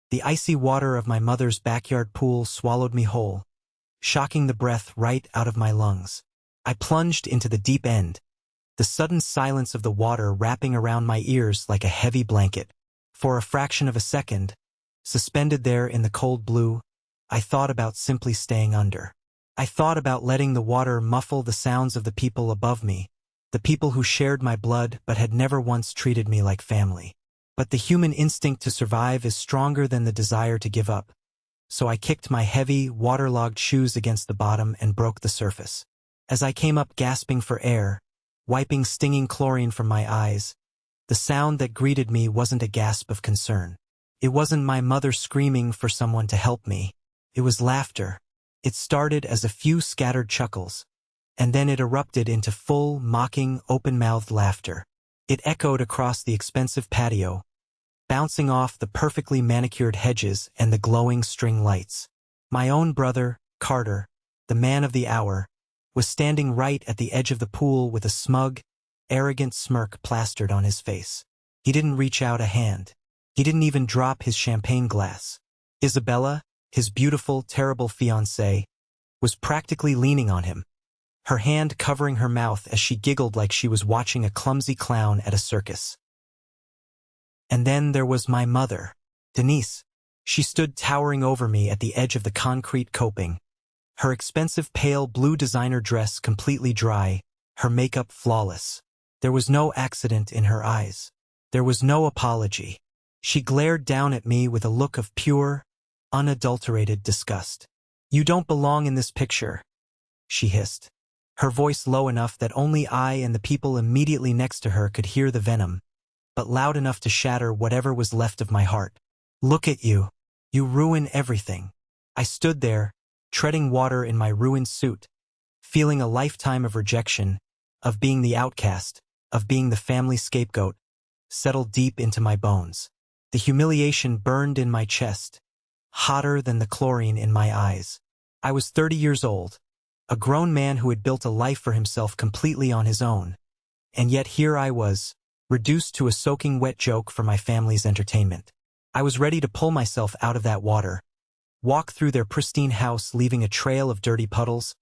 The icy water of my mother's backyard pool swallowed me whole, shocking the breath right out of my lungs. I plunged into the deep end, the sudden silence of the water wrapping around my ears like a heavy blanket. For a fraction of a second, suspended there in the cold blue, I thought about simply staying under. I thought about letting the water muffle the sounds of the people above me, the people who shared my blood but had never once treated me like family. But the human instinct to survive is stronger than the desire to give up, so I kicked my heavy, waterlogged shoes against the bottom and broke the surface. As I came up gasping for air, wiping stinging chlorine from my eyes, the sound that greeted me wasn't a gasp of concern. It wasn't my mother screaming for someone to help me. It was laughter. It started as a few scattered chuckles, and then it erupted into full, mocking, open-mouthed laughter. It echoed across the expensive patio, bouncing off the perfectly manicured hedges and the glowing string lights. My own brother, Carter, the man of the hour, was standing right at the edge of the pool with a smug, arrogant smirk plastered on his face. He didn't reach out a hand. He didn't even drop his champagne glass. Isabella, his beautiful, terrible fiancée, was practically leaning on him, her hand covering her mouth as she giggled like she was watching a clumsy clown at a circus. And then there was my mother, Denise. She stood towering over me at the edge of the concrete coping, her expensive pale blue designer dress completely dry, her makeup flawless. There was no accident in her eyes. There was no apology. She glared down at me with a look of pure, unadulterated disgust. "You don't belong in this picture," she hissed, her voice low enough that only I and the people immediately next to her could hear the venom, but loud enough to shatter whatever was left of my heart. "Look at you. You ruin everything." I stood there, treading water in my ruined suit, feeling a lifetime of rejection, of being the outcast, of being the family scapegoat, settled deep into my bones. The humiliation burned in my chest, hotter than the chlorine in my eyes. I was 30 years old, a grown man who had built a life for himself completely on his own, and yet here I was, reduced to a soaking wet joke for my family's entertainment. I was ready to pull myself out of that water, walk through their pristine house leaving a trail of dirty puddles,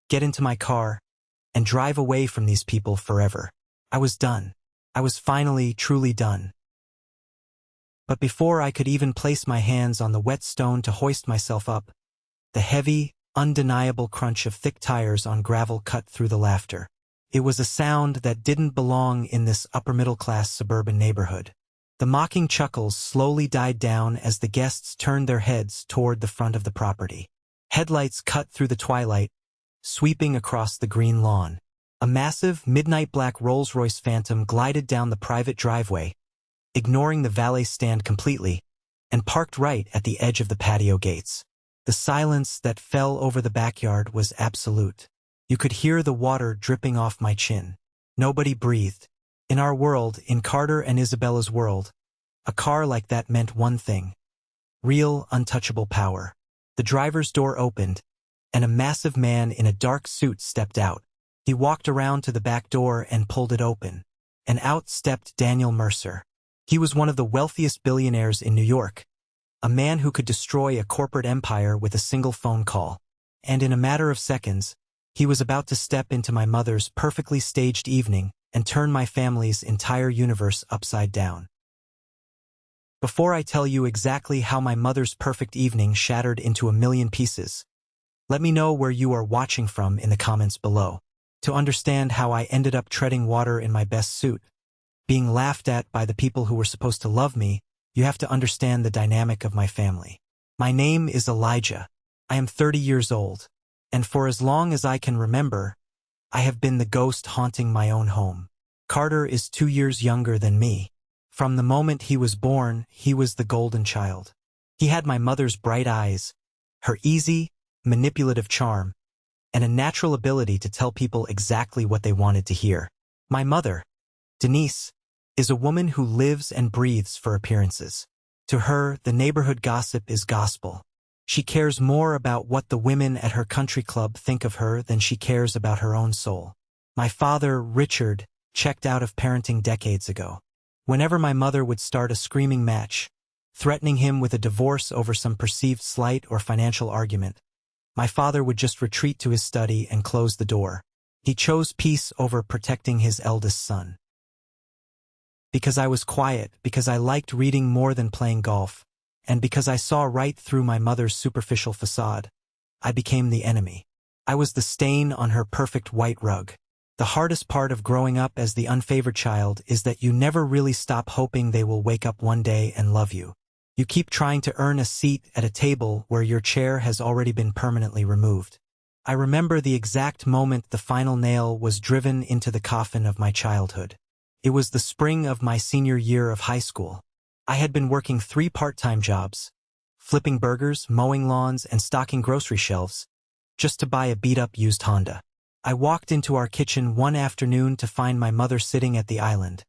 get into my car, and drive away from these people forever. I was done. I was finally, truly done. But before I could even place my hands on the wet stone to hoist myself up, the heavy, undeniable crunch of thick tires on gravel cut through the laughter. It was a sound that didn't belong in this upper-middle-class suburban neighborhood. The mocking chuckles slowly died down as the guests turned their heads toward the front of the property. Headlights cut through the twilight, sweeping across the green lawn. A massive, midnight black Rolls-Royce Phantom glided down the private driveway, ignoring the valet stand completely, and parked right at the edge of the patio gates. The silence that fell over the backyard was absolute. You could hear the water dripping off my chin. Nobody breathed. In our world, in Carter and Isabella's world, a car like that meant one thing: real, untouchable power. The driver's door opened, and a massive man in a dark suit stepped out. He walked around to the back door and pulled it open, and out stepped Daniel Mercer. He was one of the wealthiest billionaires in New York, a man who could destroy a corporate empire with a single phone call. And in a matter of seconds, he was about to step into my mother's perfectly staged evening and turn my family's entire universe upside down. Before I tell you exactly how my mother's perfect evening shattered into a million pieces, let me know where you are watching from in the comments below. To understand how I ended up treading water in my best suit, being laughed at by the people who were supposed to love me, you have to understand the dynamic of my family. My name is Elijah. I am 30 years old, and for as long as I can remember, I have been the ghost haunting my own home. Carter is 2 years younger than me. From the moment he was born, he was the golden child. He had my mother's bright eyes, her easy, manipulative charm, and a natural ability to tell people exactly what they wanted to hear. My mother, Denise, is a woman who lives and breathes for appearances. To her, the neighborhood gossip is gospel. She cares more about what the women at her country club think of her than she cares about her own soul. My father, Richard, checked out of parenting decades ago. Whenever my mother would start a screaming match, threatening him with a divorce over some perceived slight or financial argument. My father would just retreat to his study and close the door. He chose peace over protecting his eldest son. Because I was quiet, because I liked reading more than playing golf, and because I saw right through my mother's superficial facade, I became the enemy. I was the stain on her perfect white rug. The hardest part of growing up as the unfavored child is that you never really stop hoping they will wake up one day and love you. You keep trying to earn a seat at a table where your chair has already been permanently removed. I remember the exact moment the final nail was driven into the coffin of my childhood. It was the spring of my senior year of high school. I had been working 3 part-time jobs, flipping burgers, mowing lawns, and stocking grocery shelves, just to buy a beat-up used Honda. I walked into our kitchen one afternoon to find my mother sitting at the island,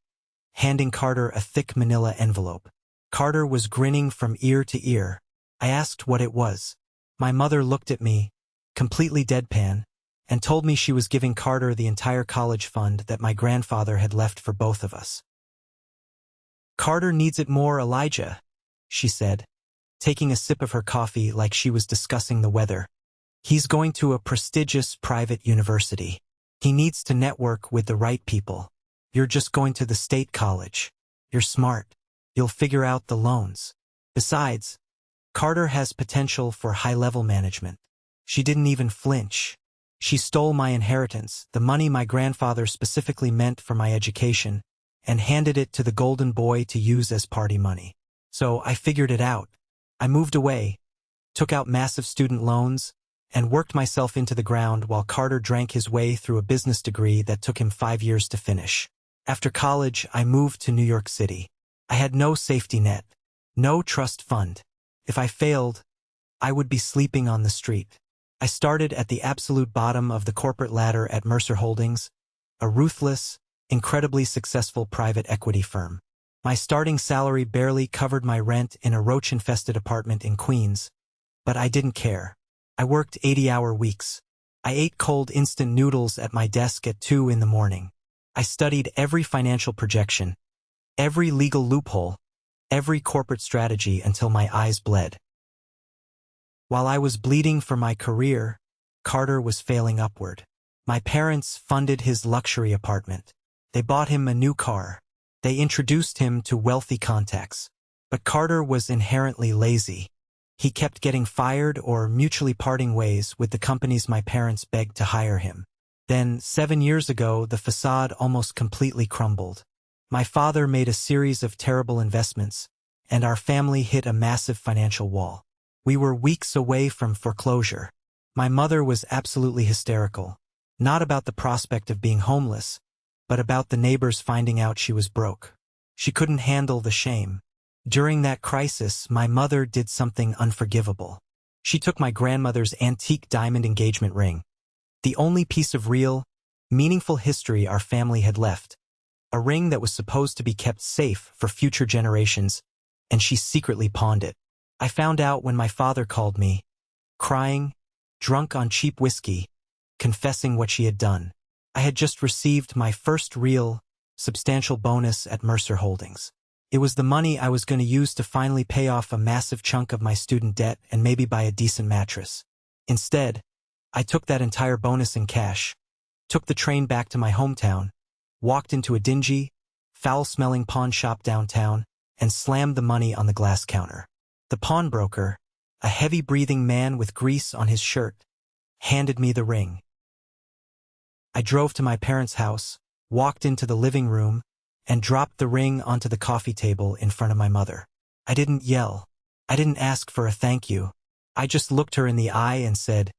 handing Carter a thick manila envelope. Carter was grinning from ear to ear. I asked what it was. My mother looked at me, completely deadpan, and told me she was giving Carter the entire college fund that my grandfather had left for both of us. "Carter needs it more, Elijah," she said, taking a sip of her coffee like she was discussing the weather. "He's going to a prestigious private university. He needs to network with the right people. You're just going to the state college. You're smart. You'll figure out the loans. Besides, Carter has potential for high-level management." She didn't even flinch. She stole my inheritance, the money my grandfather specifically meant for my education, and handed it to the golden boy to use as party money. So I figured it out. I moved away, took out massive student loans, and worked myself into the ground while Carter drank his way through a business degree that took him 5 years to finish. After college, I moved to New York City. I had no safety net, no trust fund. If I failed, I would be sleeping on the street. I started at the absolute bottom of the corporate ladder at Mercer Holdings, a ruthless, incredibly successful private equity firm. My starting salary barely covered my rent in a roach-infested apartment in Queens, but I didn't care. I worked 80-hour weeks. I ate cold instant noodles at my desk at 2 in the morning. I studied every financial projection, every legal loophole, every corporate strategy until my eyes bled. While I was bleeding for my career, Carter was failing upward. My parents funded his luxury apartment. They bought him a new car. They introduced him to wealthy contacts. But Carter was inherently lazy. He kept getting fired or mutually parting ways with the companies my parents begged to hire him. Then, 7 years ago, the facade almost completely crumbled. My father made a series of terrible investments, and our family hit a massive financial wall. We were weeks away from foreclosure. My mother was absolutely hysterical, not about the prospect of being homeless, but about the neighbors finding out she was broke. She couldn't handle the shame. During that crisis, my mother did something unforgivable. She took my grandmother's antique diamond engagement ring, the only piece of real, meaningful history our family had left, a ring that was supposed to be kept safe for future generations, and she secretly pawned it. I found out when my father called me, crying, drunk on cheap whiskey, confessing what she had done. I had just received my first real, substantial bonus at Mercer Holdings. It was the money I was going to use to finally pay off a massive chunk of my student debt and maybe buy a decent mattress. Instead, I took that entire bonus in cash, took the train back to my hometown, walked into a dingy, foul-smelling pawn shop downtown, and slammed the money on the glass counter. The pawnbroker, a heavy-breathing man with grease on his shirt, handed me the ring. I drove to my parents' house, walked into the living room, and dropped the ring onto the coffee table in front of my mother. I didn't yell. I didn't ask for a thank you. I just looked her in the eye and said,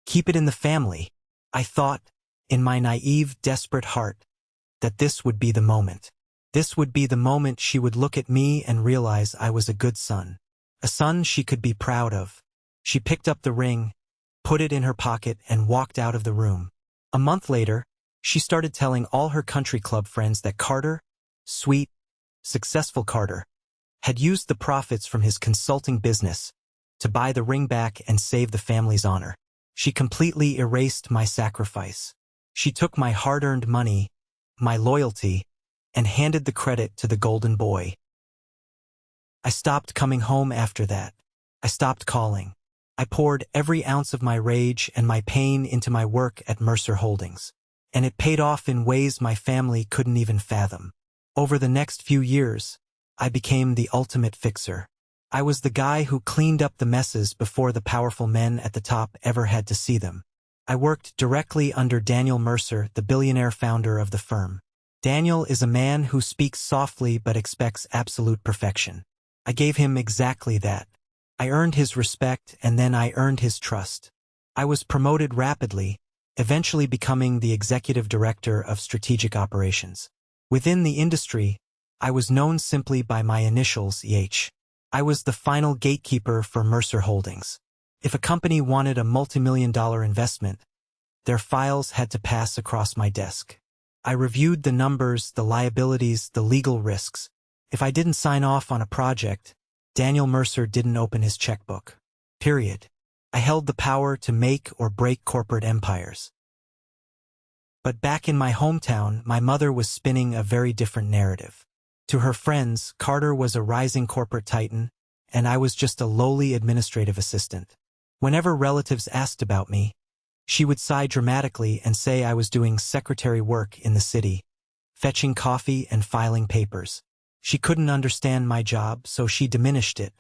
"Keep it in the family." I thought, in my naive, desperate heart, that this would be the moment. This would be the moment she would look at me and realize I was a good son. A son she could be proud of. She picked up the ring, put it in her pocket, and walked out of the room. A month later, she started telling all her country club friends that Carter, sweet, successful Carter, had used the profits from his consulting business to buy the ring back and save the family's honor. She completely erased my sacrifice. She took my hard-earned money, my loyalty, and handed the credit to the golden boy. I stopped coming home after that. I stopped calling. I poured every ounce of my rage and my pain into my work at Mercer Holdings. And it paid off in ways my family couldn't even fathom. Over the next few years, I became the ultimate fixer. I was the guy who cleaned up the messes before the powerful men at the top ever had to see them. I worked directly under Daniel Mercer, the billionaire founder of the firm. Daniel is a man who speaks softly but expects absolute perfection. I gave him exactly that. I earned his respect and then I earned his trust. I was promoted rapidly, eventually becoming the executive director of strategic operations. Within the industry, I was known simply by my initials, EH. I was the final gatekeeper for Mercer Holdings. If a company wanted a multimillion-dollar investment, their files had to pass across my desk. I reviewed the numbers, the liabilities, the legal risks. If I didn't sign off on a project, Daniel Mercer didn't open his checkbook. Period. I held the power to make or break corporate empires. But back in my hometown, my mother was spinning a very different narrative. To her friends, Carter was a rising corporate titan, and I was just a lowly administrative assistant. Whenever relatives asked about me, she would sigh dramatically and say I was doing secretary work in the city, fetching coffee and filing papers. She couldn't understand my job, so she diminished it.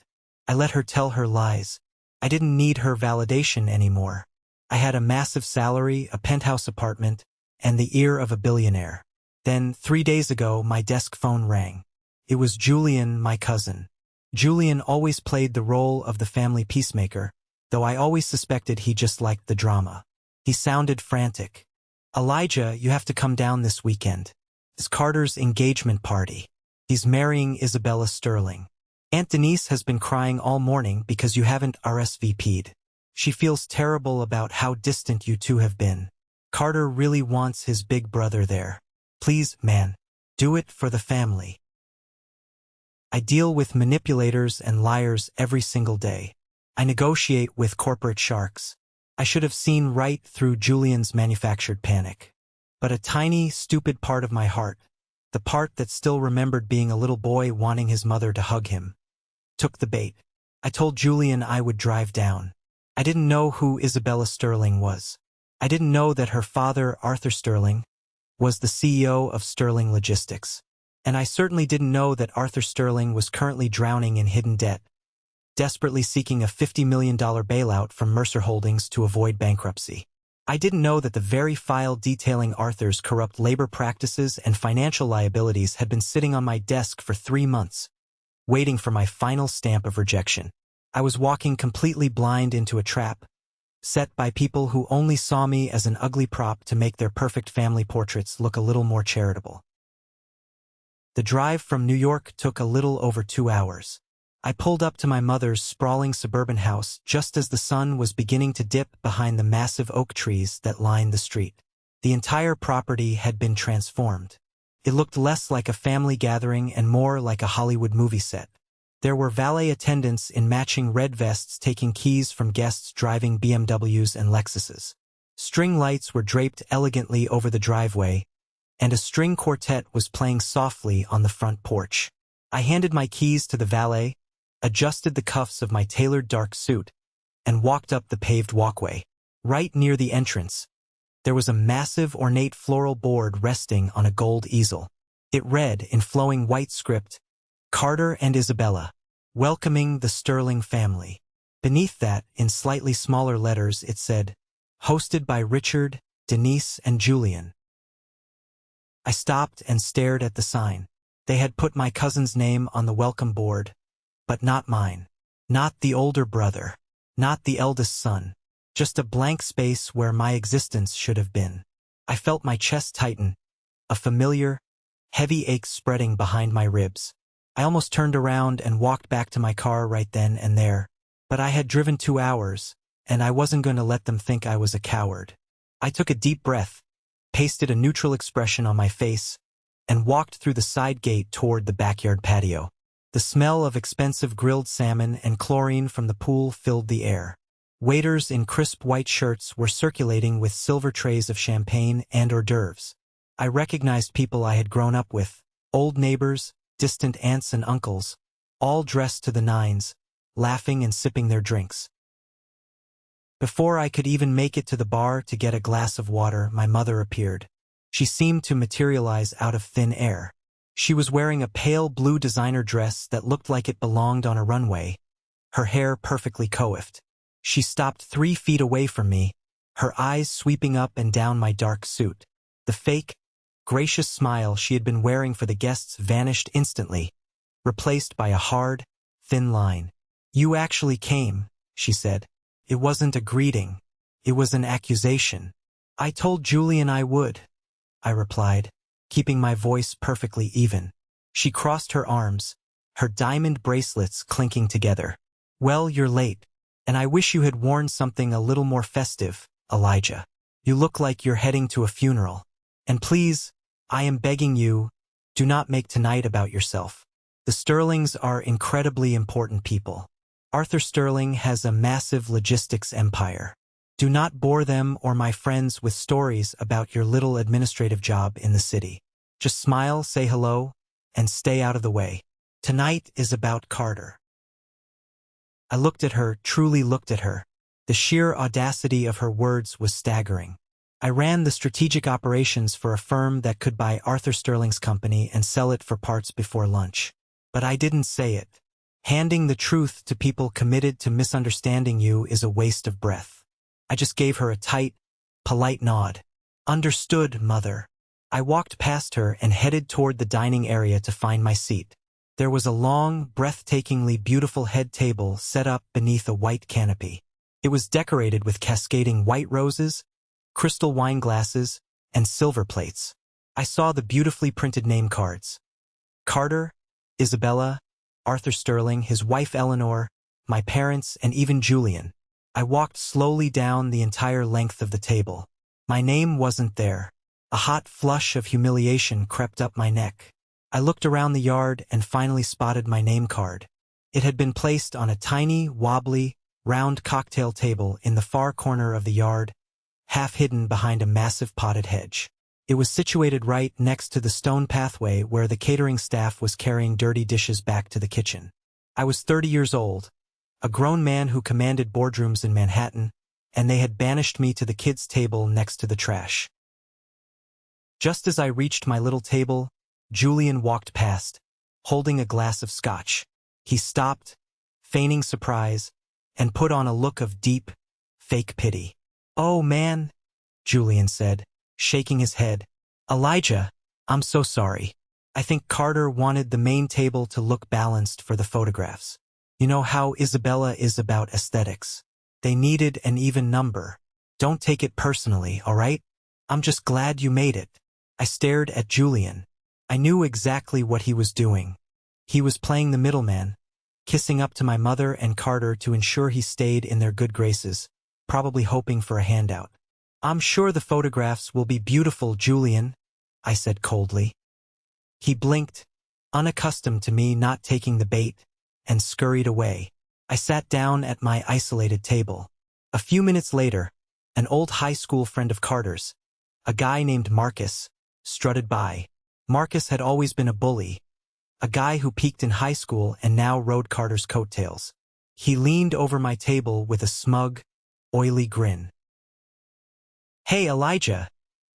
I let her tell her lies. I didn't need her validation anymore. I had a massive salary, a penthouse apartment, and the ear of a billionaire. Then, 3 days ago, my desk phone rang. It was Julian, my cousin. Julian always played the role of the family peacemaker, though I always suspected he just liked the drama. He sounded frantic. "Elijah, you have to come down this weekend. It's Carter's engagement party. He's marrying Isabella Sterling. Aunt Denise has been crying all morning because you haven't RSVP'd. She feels terrible about how distant you two have been. Carter really wants his big brother there. Please, man, do it for the family." I deal with manipulators and liars every single day. I negotiate with corporate sharks. I should have seen right through Julian's manufactured panic. But a tiny, stupid part of my heart, the part that still remembered being a little boy wanting his mother to hug him, took the bait. I told Julian I would drive down. I didn't know who Isabella Sterling was. I didn't know that her father, Arthur Sterling, was the CEO of Sterling Logistics. And I certainly didn't know that Arthur Sterling was currently drowning in hidden debt, desperately seeking a $50 million bailout from Mercer Holdings to avoid bankruptcy. I didn't know that the very file detailing Arthur's corrupt labor practices and financial liabilities had been sitting on my desk for 3 months, waiting for my final stamp of rejection. I was walking completely blind into a trap, set by people who only saw me as an ugly prop to make their perfect family portraits look a little more charitable. The drive from New York took a little over 2 hours. I pulled up to my mother's sprawling suburban house just as the sun was beginning to dip behind the massive oak trees that lined the street. The entire property had been transformed. It looked less like a family gathering and more like a Hollywood movie set. There were valet attendants in matching red vests taking keys from guests driving BMWs and Lexuses. String lights were draped elegantly over the driveway, and a string quartet was playing softly on the front porch. I handed my keys to the valet, adjusted the cuffs of my tailored dark suit, and walked up the paved walkway. Right near the entrance, there was a massive ornate floral board resting on a gold easel. It read in flowing white script, "Carter and Isabella, welcoming the Sterling family." Beneath that, in slightly smaller letters, it said, "Hosted by Richard, Denise, and Julian." I stopped and stared at the sign. They had put my cousin's name on the welcome board, but not mine. Not the older brother. Not the eldest son. Just a blank space where my existence should have been. I felt my chest tighten, a familiar, heavy ache spreading behind my ribs. I almost turned around and walked back to my car right then and there, but I had driven 2 hours, and I wasn't going to let them think I was a coward. I took a deep breath, pasted a neutral expression on my face, and walked through the side gate toward the backyard patio. The smell of expensive grilled salmon and chlorine from the pool filled the air. Waiters in crisp white shirts were circulating with silver trays of champagne and hors d'oeuvres. I recognized people I had grown up with, old neighbors, distant aunts and uncles, all dressed to the nines, laughing and sipping their drinks. Before I could even make it to the bar to get a glass of water, my mother appeared. She seemed to materialize out of thin air. She was wearing a pale blue designer dress that looked like it belonged on a runway, her hair perfectly coiffed. She stopped 3 feet away from me, her eyes sweeping up and down my dark suit. The fake, gracious smile she had been wearing for the guests vanished instantly, replaced by a hard, thin line. "You actually came," she said. "It wasn't a greeting. It was an accusation." "I told Julian I would," I replied, keeping my voice perfectly even. She crossed her arms, her diamond bracelets clinking together. "Well, you're late, and I wish you had worn something a little more festive, Elijah. You look like you're heading to a funeral. And please, I am begging you, do not make tonight about yourself. The Sterlings are incredibly important people. Arthur Sterling has a massive logistics empire. Do not bore them or my friends with stories about your little administrative job in the city. Just smile, say hello, and stay out of the way. Tonight is about Carter." I looked at her, truly looked at her. The sheer audacity of her words was staggering. I ran the strategic operations for a firm that could buy Arthur Sterling's company and sell it for parts before lunch. But I didn't say it. Handing the truth to people committed to misunderstanding you is a waste of breath. I just gave her a tight, polite nod. "Understood, mother." I walked past her and headed toward the dining area to find my seat. There was a long, breathtakingly beautiful head table set up beneath a white canopy. It was decorated with cascading white roses, crystal wine glasses, and silver plates. I saw the beautifully printed name cards. Carter, Isabella, Arthur Sterling, his wife Eleanor, my parents, and even Julian. I walked slowly down the entire length of the table. My name wasn't there. A hot flush of humiliation crept up my neck. I looked around the yard and finally spotted my name card. It had been placed on a tiny, wobbly, round cocktail table in the far corner of the yard, half hidden behind a massive potted hedge. It was situated right next to the stone pathway where the catering staff was carrying dirty dishes back to the kitchen. I was 30 years old, a grown man who commanded boardrooms in Manhattan, and they had banished me to the kids' table next to the trash. Just as I reached my little table, Julian walked past, holding a glass of scotch. He stopped, feigning surprise, and put on a look of deep, fake pity. "Oh, man," Julian said, shaking his head. "Elijah, I'm so sorry. I think Carter wanted the main table to look balanced for the photographs. You know how Isabella is about aesthetics. They needed an even number. Don't take it personally, all right? I'm just glad you made it." I stared at Julian. I knew exactly what he was doing. He was playing the middleman, kissing up to my mother and Carter to ensure he stayed in their good graces, probably hoping for a handout. "I'm sure the photographs will be beautiful, Julian," I said coldly. He blinked, unaccustomed to me not taking the bait, and scurried away. I sat down at my isolated table. A few minutes later, an old high school friend of Carter's, a guy named Marcus, strutted by. Marcus had always been a bully, a guy who peaked in high school and now rode Carter's coattails. He leaned over my table with a smug, oily grin. "Hey, Elijah,"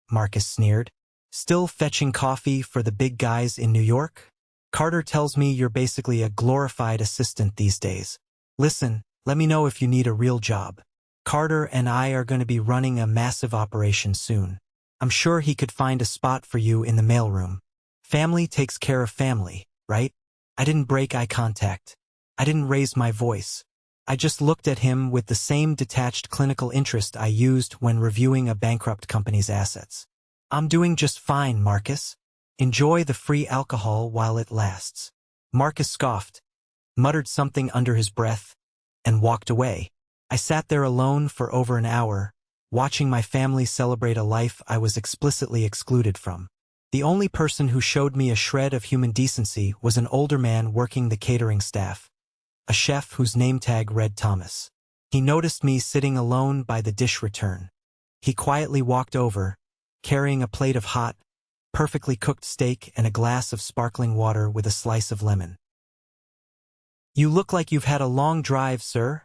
Marcus sneered. "Still fetching coffee for the big guys in New York? Carter tells me you're basically a glorified assistant these days. Listen, let me know if you need a real job. Carter and I are going to be running a massive operation soon. I'm sure he could find a spot for you in the mailroom. Family takes care of family, right?" I didn't break eye contact. I didn't raise my voice. I just looked at him with the same detached clinical interest I used when reviewing a bankrupt company's assets. "I'm doing just fine, Marcus. Enjoy the free alcohol while it lasts." Marcus scoffed, muttered something under his breath, and walked away. I sat there alone for over an hour, watching my family celebrate a life I was explicitly excluded from. The only person who showed me a shred of human decency was an older man working the catering staff, a chef whose name tag read Thomas. He noticed me sitting alone by the dish return. He quietly walked over, carrying a plate of hot, perfectly cooked steak and a glass of sparkling water with a slice of lemon. "You look like you've had a long drive, sir,"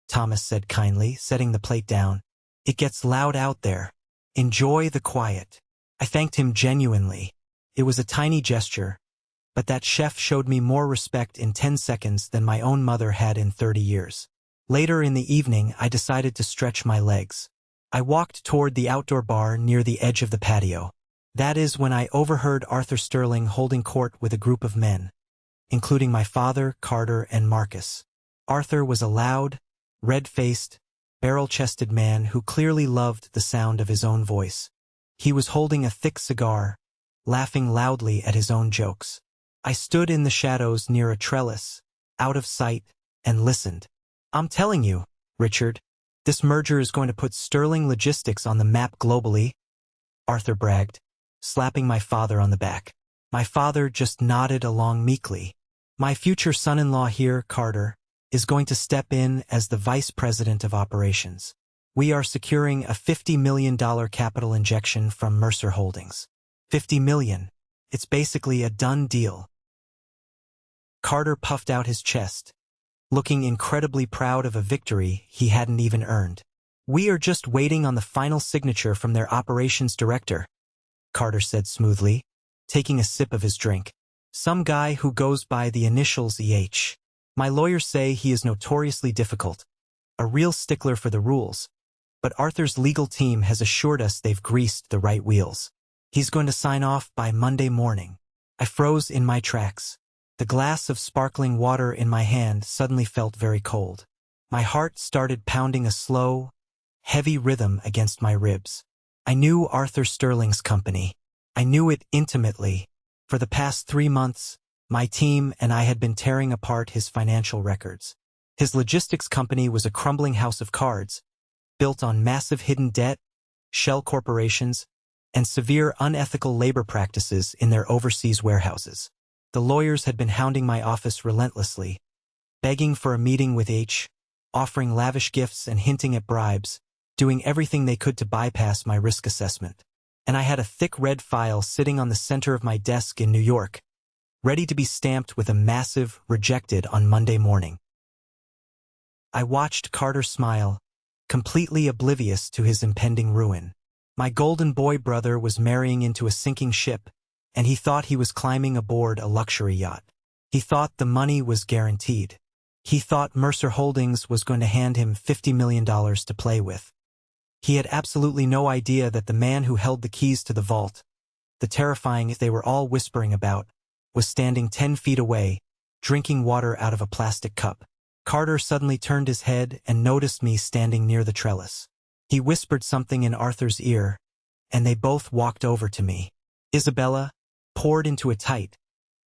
Thomas said kindly, setting the plate down. "It gets loud out there. Enjoy the quiet." I thanked him genuinely. It was a tiny gesture, but that chef showed me more respect in 10 seconds than my own mother had in 30 years. Later in the evening, I decided to stretch my legs. I walked toward the outdoor bar near the edge of the patio. That is when I overheard Arthur Sterling holding court with a group of men, including my father, Carter, and Marcus. Arthur was a loud, red-faced, barrel-chested man who clearly loved the sound of his own voice. He was holding a thick cigar, laughing loudly at his own jokes. I stood in the shadows near a trellis, out of sight, and listened. "I'm telling you, Richard, this merger is going to put Sterling Logistics on the map globally," Arthur bragged, slapping my father on the back. My father just nodded along meekly. "My future son-in-law here, Carter, is going to step in as the vice president of operations. We are securing a $50 million capital injection from Mercer Holdings. $50 million. It's basically a done deal." Carter puffed out his chest, looking incredibly proud of a victory he hadn't even earned. "We are just waiting on the final signature from their operations director," Carter said smoothly, taking a sip of his drink. "Some guy who goes by the initials EH. My lawyers say he is notoriously difficult, a real stickler for the rules, but Arthur's legal team has assured us they've greased the right wheels. He's going to sign off by Monday morning." I froze in my tracks. The glass of sparkling water in my hand suddenly felt very cold. My heart started pounding a slow, heavy rhythm against my ribs. I knew Arthur Sterling's company. I knew it intimately. For the past 3 months, my team and I had been tearing apart his financial records. His logistics company was a crumbling house of cards, built on massive hidden debt, shell corporations, and severe unethical labor practices in their overseas warehouses. The lawyers had been hounding my office relentlessly, begging for a meeting with H, offering lavish gifts and hinting at bribes, doing everything they could to bypass my risk assessment. And I had a thick red file sitting on the center of my desk in New York, ready to be stamped with a massive "rejected" on Monday morning. I watched Carter smile, completely oblivious to his impending ruin. My golden boy brother was marrying into a sinking ship, and he thought he was climbing aboard a luxury yacht. He thought the money was guaranteed. He thought Mercer Holdings was going to hand him $50 million to play with. He had absolutely no idea that the man who held the keys to the vault, the terrifying they were all whispering about, was standing 10 feet away, drinking water out of a plastic cup. Carter suddenly turned his head and noticed me standing near the trellis. He whispered something in Arthur's ear, and they both walked over to me. Isabella, poured into a tight,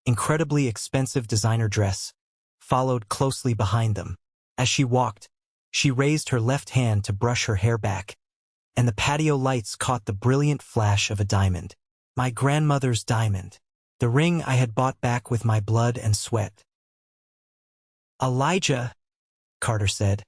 incredibly expensive designer dress, followed closely behind them. As she walked, she raised her left hand to brush her hair back, and the patio lights caught the brilliant flash of a diamond. My grandmother's diamond. The ring I had bought back with my blood and sweat. "Elijah," Carter said,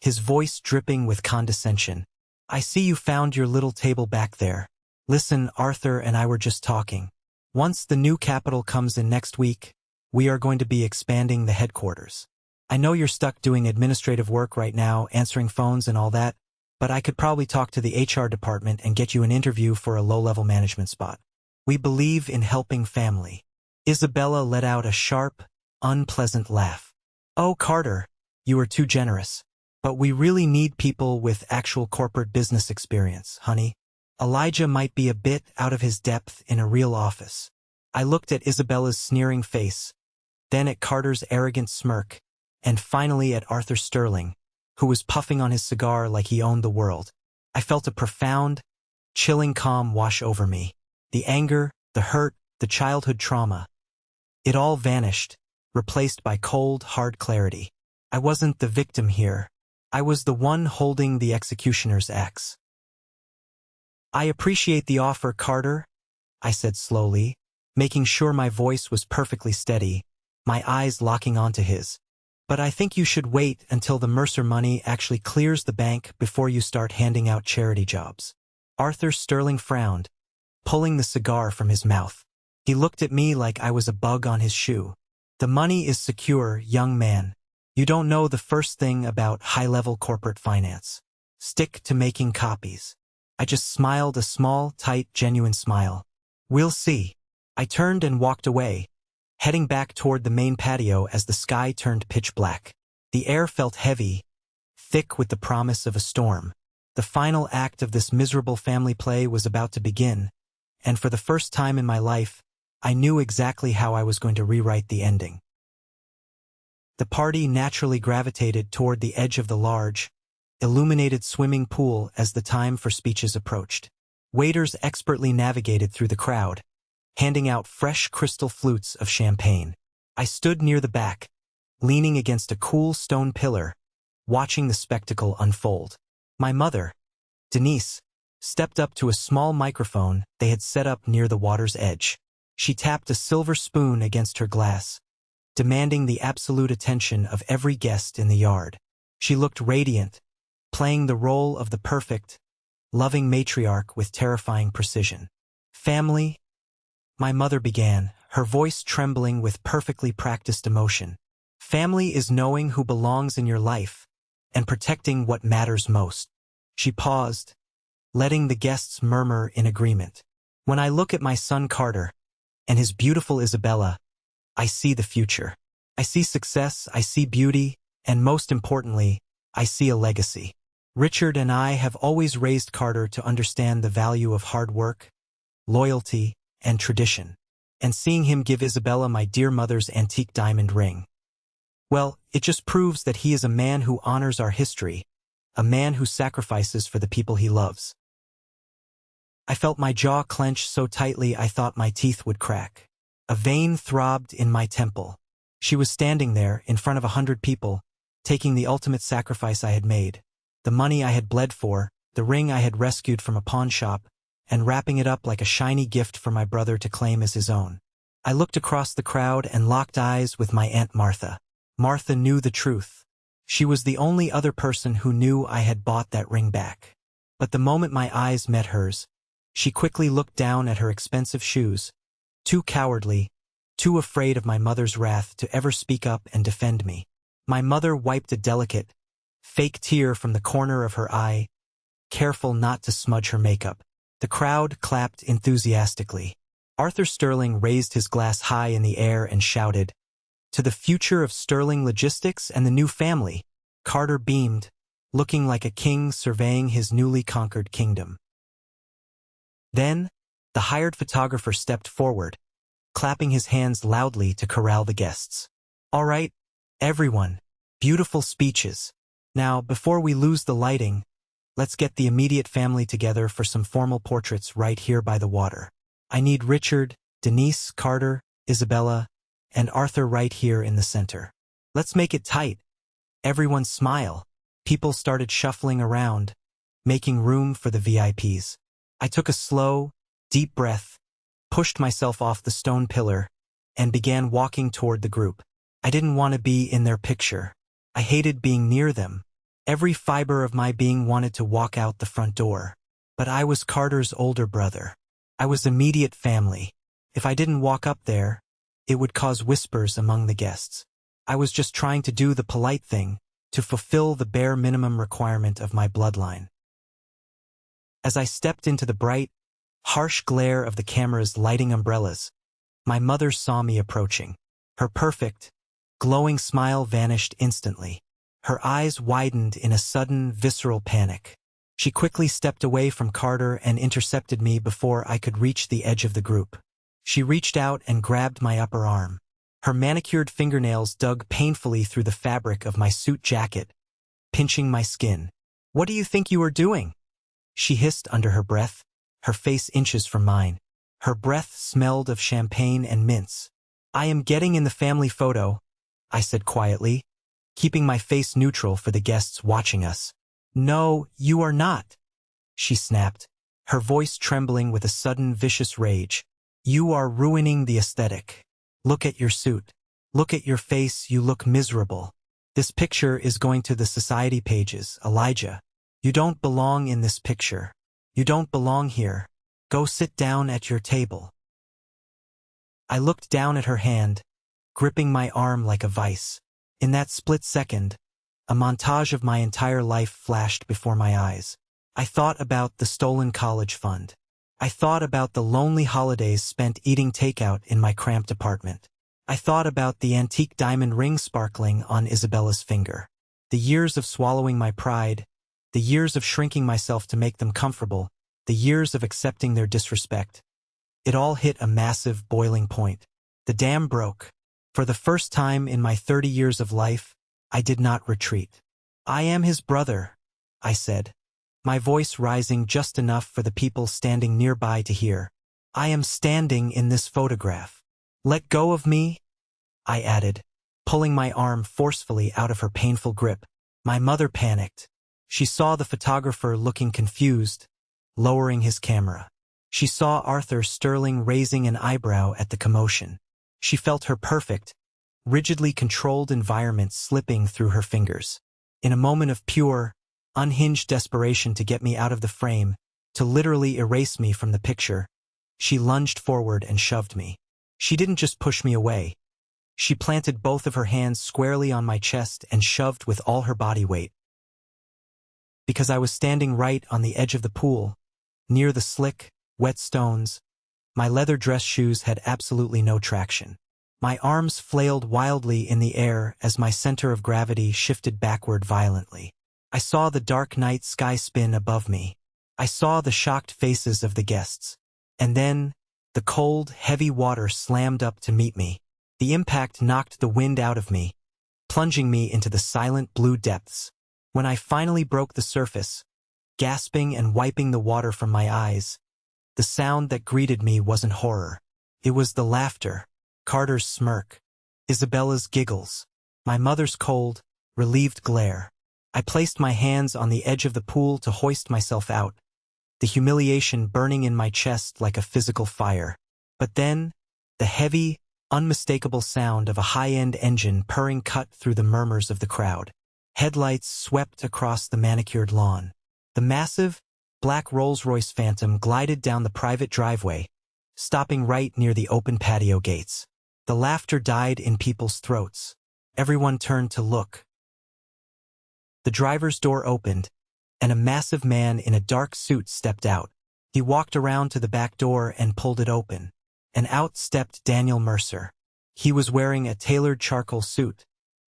his voice dripping with condescension, "I see you found your little table back there. Listen, Arthur and I were just talking. Once the new capital comes in next week, we are going to be expanding the headquarters. I know you're stuck doing administrative work right now, answering phones and all that, but I could probably talk to the HR department and get you an interview for a low-level management spot. We believe in helping family." Isabella let out a sharp, unpleasant laugh. "Oh, Carter, you are too generous. But we really need people with actual corporate business experience, honey. Elijah might be a bit out of his depth in a real office." I looked at Isabella's sneering face, then at Carter's arrogant smirk, and finally at Arthur Sterling, who was puffing on his cigar like he owned the world. I felt a profound, chilling calm wash over me. The anger, the hurt, the childhood trauma. It all vanished, replaced by cold, hard clarity. I wasn't the victim here. I was the one holding the executioner's axe. "I appreciate the offer, Carter," I said slowly, making sure my voice was perfectly steady, my eyes locking onto his. "But I think you should wait until the Mercer money actually clears the bank before you start handing out charity jobs." Arthur Sterling frowned, pulling the cigar from his mouth. He looked at me like I was a bug on his shoe. The money is secure, young man. You don't know the first thing about high-level corporate finance. Stick to making copies. I just smiled a small, tight, genuine smile. We'll see. I turned and walked away, heading back toward the main patio as the sky turned pitch black. The air felt heavy, thick with the promise of a storm. The final act of this miserable family play was about to begin, and for the first time in my life, I knew exactly how I was going to rewrite the ending. The party naturally gravitated toward the edge of the large, illuminated swimming pool as the time for speeches approached. Waiters expertly navigated through the crowd, handing out fresh crystal flutes of champagne. I stood near the back, leaning against a cool stone pillar, watching the spectacle unfold. My mother, Denise, stepped up to a small microphone they had set up near the water's edge. She tapped a silver spoon against her glass, demanding the absolute attention of every guest in the yard. She looked radiant, playing the role of the perfect, loving matriarch with terrifying precision. Family, my mother began, her voice trembling with perfectly practiced emotion. Family is knowing who belongs in your life and protecting what matters most. She paused, letting the guests murmur in agreement. When I look at my son Carter and his beautiful Isabella, I see the future. I see success, I see beauty, and most importantly, I see a legacy. Richard and I have always raised Carter to understand the value of hard work, loyalty, and tradition. And seeing him give Isabella my dear mother's antique diamond ring, well, it just proves that he is a man who honors our history, a man who sacrifices for the people he loves. I felt my jaw clench so tightly I thought my teeth would crack. A vein throbbed in my temple. She was standing there, in front of 100 people, taking the ultimate sacrifice I had made, the money I had bled for, the ring I had rescued from a pawn shop, and wrapping it up like a shiny gift for my brother to claim as his own. I looked across the crowd and locked eyes with my Aunt Martha. Martha knew the truth. She was the only other person who knew I had bought that ring back. But the moment my eyes met hers, she quickly looked down at her expensive shoes, too cowardly, too afraid of my mother's wrath to ever speak up and defend me. My mother wiped a delicate, fake tear from the corner of her eye, careful not to smudge her makeup. The crowd clapped enthusiastically. Arthur Sterling raised his glass high in the air and shouted, "To the future of Sterling Logistics and the new family." Carter beamed, looking like a king surveying his newly conquered kingdom. Then, the hired photographer stepped forward, clapping his hands loudly to corral the guests. "All right, everyone, beautiful speeches. Now, before we lose the lighting, let's get the immediate family together for some formal portraits right here by the water. I need Richard, Denise, Carter, Isabella, and Arthur right here in the center. Let's make it tight. Everyone smile." People started shuffling around, making room for the VIPs. I took a slow, deep breath, pushed myself off the stone pillar, and began walking toward the group. I didn't want to be in their picture. I hated being near them. Every fiber of my being wanted to walk out the front door. But I was Carter's older brother. I was immediate family. If I didn't walk up there, it would cause whispers among the guests. I was just trying to do the polite thing, to fulfill the bare minimum requirement of my bloodline. As I stepped into the bright, harsh glare of the camera's lighting umbrellas, my mother saw me approaching. Her perfect, glowing smile vanished instantly. Her eyes widened in a sudden, visceral panic. She quickly stepped away from Carter and intercepted me before I could reach the edge of the group. She reached out and grabbed my upper arm. Her manicured fingernails dug painfully through the fabric of my suit jacket, pinching my skin. "What do you think you are doing?" she hissed under her breath, her face inches from mine. Her breath smelled of champagne and mints. "I am getting in the family photo," I said quietly, keeping my face neutral for the guests watching us. "No, you are not," she snapped, her voice trembling with a sudden vicious rage. "You are ruining the aesthetic. Look at your suit. Look at your face, you look miserable. This picture is going to the society pages, Elijah. You don't belong in this picture. You don't belong here. Go sit down at your table." I looked down at her hand, gripping my arm like a vice. In that split second, a montage of my entire life flashed before my eyes. I thought about the stolen college fund. I thought about the lonely holidays spent eating takeout in my cramped apartment. I thought about the antique diamond ring sparkling on Isabella's finger. The years of swallowing my pride, the years of shrinking myself to make them comfortable, the years of accepting their disrespect. It all hit a massive boiling point. The dam broke. For the first time in my 30 years of life, I did not retreat. "I am his brother," I said, my voice rising just enough for the people standing nearby to hear. "I am standing in this photograph. Let go of me," I added, pulling my arm forcefully out of her painful grip. My mother panicked. She saw the photographer looking confused, lowering his camera. She saw Arthur Sterling raising an eyebrow at the commotion. She felt her perfect, rigidly controlled environment slipping through her fingers. In a moment of pure, unhinged desperation to get me out of the frame, to literally erase me from the picture, she lunged forward and shoved me. She didn't just push me away. She planted both of her hands squarely on my chest and shoved with all her body weight. Because I was standing right on the edge of the pool, near the slick, wet stones, my leather dress shoes had absolutely no traction. My arms flailed wildly in the air as my center of gravity shifted backward violently. I saw the dark night sky spin above me. I saw the shocked faces of the guests. And then, the cold, heavy water slammed up to meet me. The impact knocked the wind out of me, plunging me into the silent blue depths. When I finally broke the surface, gasping and wiping the water from my eyes, the sound that greeted me wasn't horror. It was the laughter, Carter's smirk, Isabella's giggles, my mother's cold, relieved glare. I placed my hands on the edge of the pool to hoist myself out, the humiliation burning in my chest like a physical fire. But then, the heavy, unmistakable sound of a high-end engine purring cut through the murmurs of the crowd. Headlights swept across the manicured lawn. The massive, black Rolls-Royce Phantom glided down the private driveway, stopping right near the open patio gates. The laughter died in people's throats. Everyone turned to look. The driver's door opened, and a massive man in a dark suit stepped out. He walked around to the back door and pulled it open. And out stepped Daniel Mercer. He was wearing a tailored charcoal suit,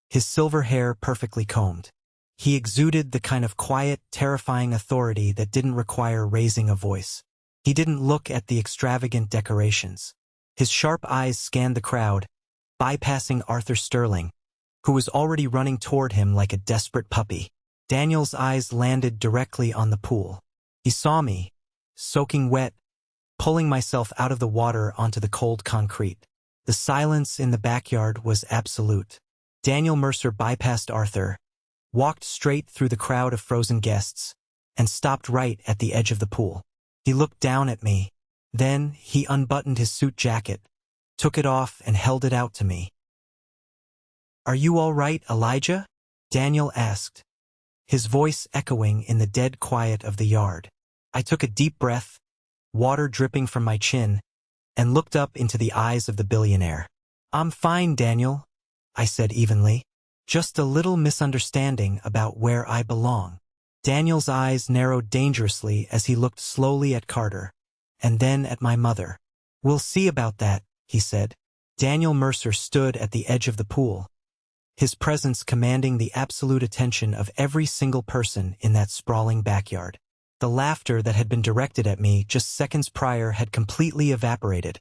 his silver hair perfectly combed. He exuded the kind of quiet, terrifying authority that didn't require raising a voice. He didn't look at the extravagant decorations. His sharp eyes scanned the crowd, bypassing Arthur Sterling, who was already running toward him like a desperate puppy. Daniel's eyes landed directly on the pool. He saw me, soaking wet, pulling myself out of the water onto the cold concrete. The silence in the backyard was absolute. Daniel Mercer bypassed Arthur, walked straight through the crowd of frozen guests, and stopped right at the edge of the pool. He looked down at me. Then he unbuttoned his suit jacket, took it off and held it out to me. "Are you all right, Elijah?" Daniel asked, his voice echoing in the dead quiet of the yard. I took a deep breath, water dripping from my chin, and looked up into the eyes of the billionaire. "I'm fine, Daniel," I said evenly. "Just a little misunderstanding about where I belong." Daniel's eyes narrowed dangerously as he looked slowly at Carter, and then at my mother. "We'll see about that," he said. Daniel Mercer stood at the edge of the pool, his presence commanding the absolute attention of every single person in that sprawling backyard. The laughter that had been directed at me just seconds prior had completely evaporated,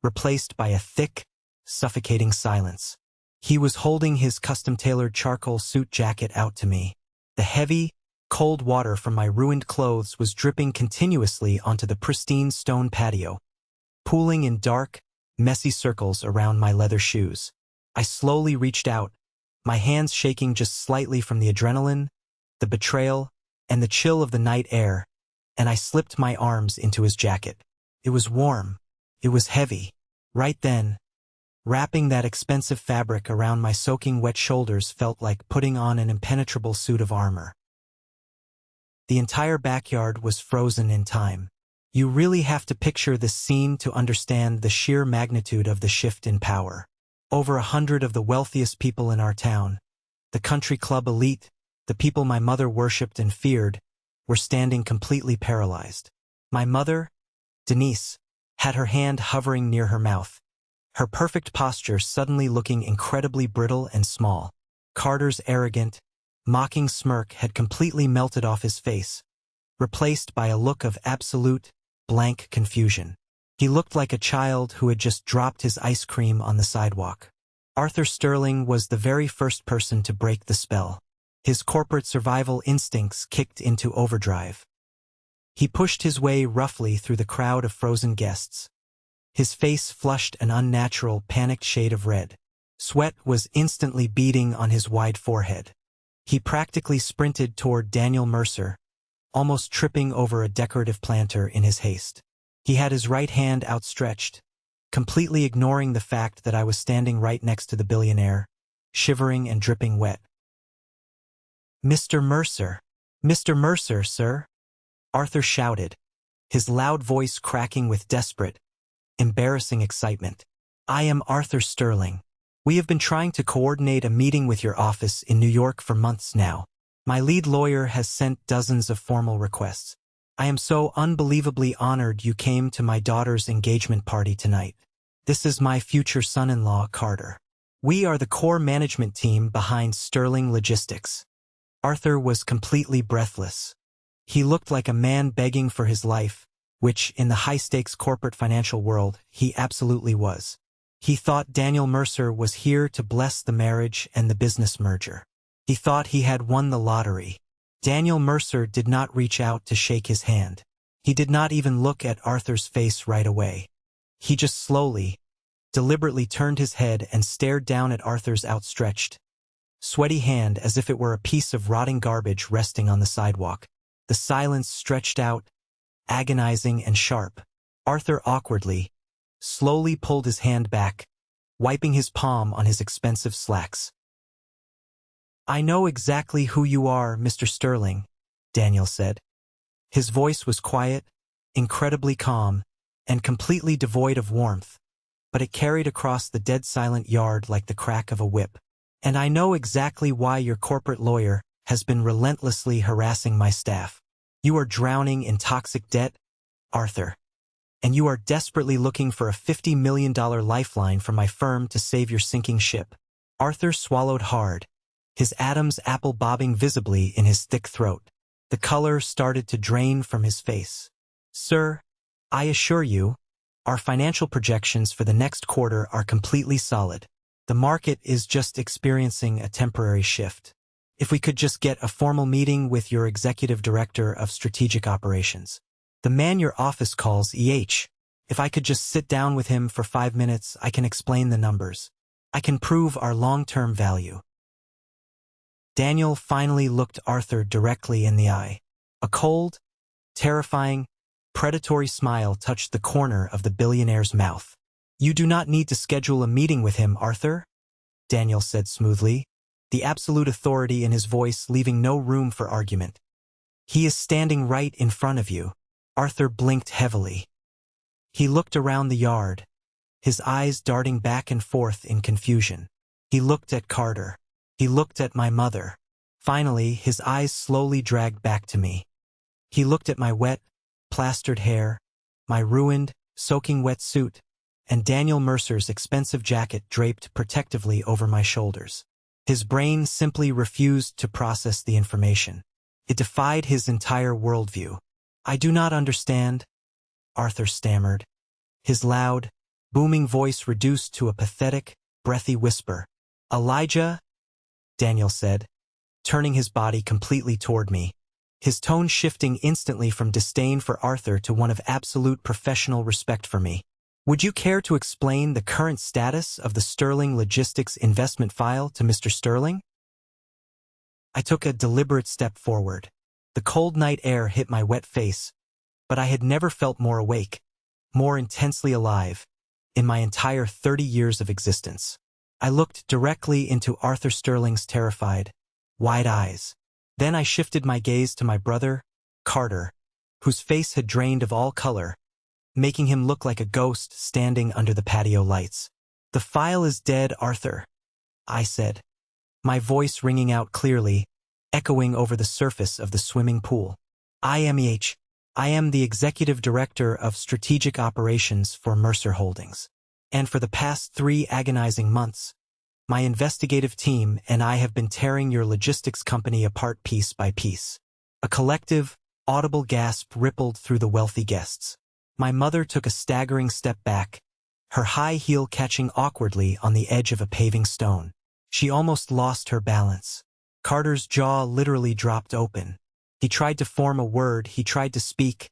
replaced by a thick, suffocating silence. He was holding his custom-tailored charcoal suit jacket out to me. The heavy, cold water from my ruined clothes was dripping continuously onto the pristine stone patio, pooling in dark, messy circles around my leather shoes. I slowly reached out, my hands shaking just slightly from the adrenaline, the betrayal, and the chill of the night air, and I slipped my arms into his jacket. It was warm. It was heavy. Right then, wrapping that expensive fabric around my soaking wet shoulders felt like putting on an impenetrable suit of armor. The entire backyard was frozen in time. You really have to picture this scene to understand the sheer magnitude of the shift in power. Over 100 of the wealthiest people in our town, the country club elite, the people my mother worshipped and feared, were standing completely paralyzed. My mother, Denise, had her hand hovering near her mouth, her perfect posture suddenly looking incredibly brittle and small. Carter's arrogant, mocking smirk had completely melted off his face, replaced by a look of absolute, blank confusion. He looked like a child who had just dropped his ice cream on the sidewalk. Arthur Sterling was the very first person to break the spell. His corporate survival instincts kicked into overdrive. He pushed his way roughly through the crowd of frozen guests. His face flushed an unnatural, panicked shade of red. Sweat was instantly beading on his wide forehead. He practically sprinted toward Daniel Mercer, almost tripping over a decorative planter in his haste. He had his right hand outstretched, completely ignoring the fact that I was standing right next to the billionaire, shivering and dripping wet. "Mr. Mercer! Mr. Mercer, sir!" Arthur shouted, his loud voice cracking with desperate, embarrassing excitement. "I am Arthur Sterling. We have been trying to coordinate a meeting with your office in New York for months now. My lead lawyer has sent dozens of formal requests. I am so unbelievably honored you came to my daughter's engagement party tonight. This is my future son-in-law, Carter. We are the core management team behind Sterling Logistics." Arthur was completely breathless. He looked like a man begging for his life, which, in the high-stakes corporate financial world, he absolutely was. He thought Daniel Mercer was here to bless the marriage and the business merger. He thought he had won the lottery. Daniel Mercer did not reach out to shake his hand. He did not even look at Arthur's face right away. He just slowly, deliberately turned his head and stared down at Arthur's outstretched, sweaty hand as if it were a piece of rotting garbage resting on the sidewalk. The silence stretched out, agonizing and sharp. Arthur awkwardly, slowly pulled his hand back, wiping his palm on his expensive slacks. "I know exactly who you are, Mr. Sterling," Daniel said. His voice was quiet, incredibly calm, and completely devoid of warmth, but it carried across the dead-silent yard like the crack of a whip. "And I know exactly why your corporate lawyer has been relentlessly harassing my staff. You are drowning in toxic debt, Arthur, and you are desperately looking for a $50 million lifeline from my firm to save your sinking ship." Arthur swallowed hard, his Adam's apple bobbing visibly in his thick throat. The color started to drain from his face. "Sir, I assure you, our financial projections for the next quarter are completely solid. The market is just experiencing a temporary shift. If we could just get a formal meeting with your executive director of strategic operations, the man your office calls EH. If I could just sit down with him for 5 minutes, I can explain the numbers. I can prove our long-term value." Daniel finally looked Arthur directly in the eye. A cold, terrifying, predatory smile touched the corner of the billionaire's mouth. "You do not need to schedule a meeting with him, Arthur," Daniel said smoothly, the absolute authority in his voice leaving no room for argument. "He is standing right in front of you." Arthur blinked heavily. He looked around the yard, his eyes darting back and forth in confusion. He looked at Carter. He looked at my mother. Finally, his eyes slowly dragged back to me. He looked at my wet, plastered hair, my ruined, soaking wet suit, and Daniel Mercer's expensive jacket draped protectively over my shoulders. His brain simply refused to process the information. It defied his entire worldview. "I do not understand," Arthur stammered, his loud, booming voice reduced to a pathetic, breathy whisper. "Elijah," Daniel said, turning his body completely toward me, his tone shifting instantly from disdain for Arthur to one of absolute professional respect for me. "Would you care to explain the current status of the Sterling Logistics investment file to Mr. Sterling?" I took a deliberate step forward. The cold night air hit my wet face, but I had never felt more awake, more intensely alive, in my entire 30 years of existence. I looked directly into Arthur Sterling's terrified, wide eyes. Then I shifted my gaze to my brother, Carter, whose face had drained of all color, making him look like a ghost standing under the patio lights. "The file is dead, Arthur," I said, my voice ringing out clearly, echoing over the surface of the swimming pool. I am the Executive Director of Strategic Operations for Mercer Holdings. And for the past 3 agonizing months, my investigative team and I have been tearing your logistics company apart piece by piece. A collective, audible gasp rippled through the wealthy guests. My mother took a staggering step back, her high heel catching awkwardly on the edge of a paving stone. She almost lost her balance. Carter's jaw literally dropped open. He tried to form a word, he tried to speak,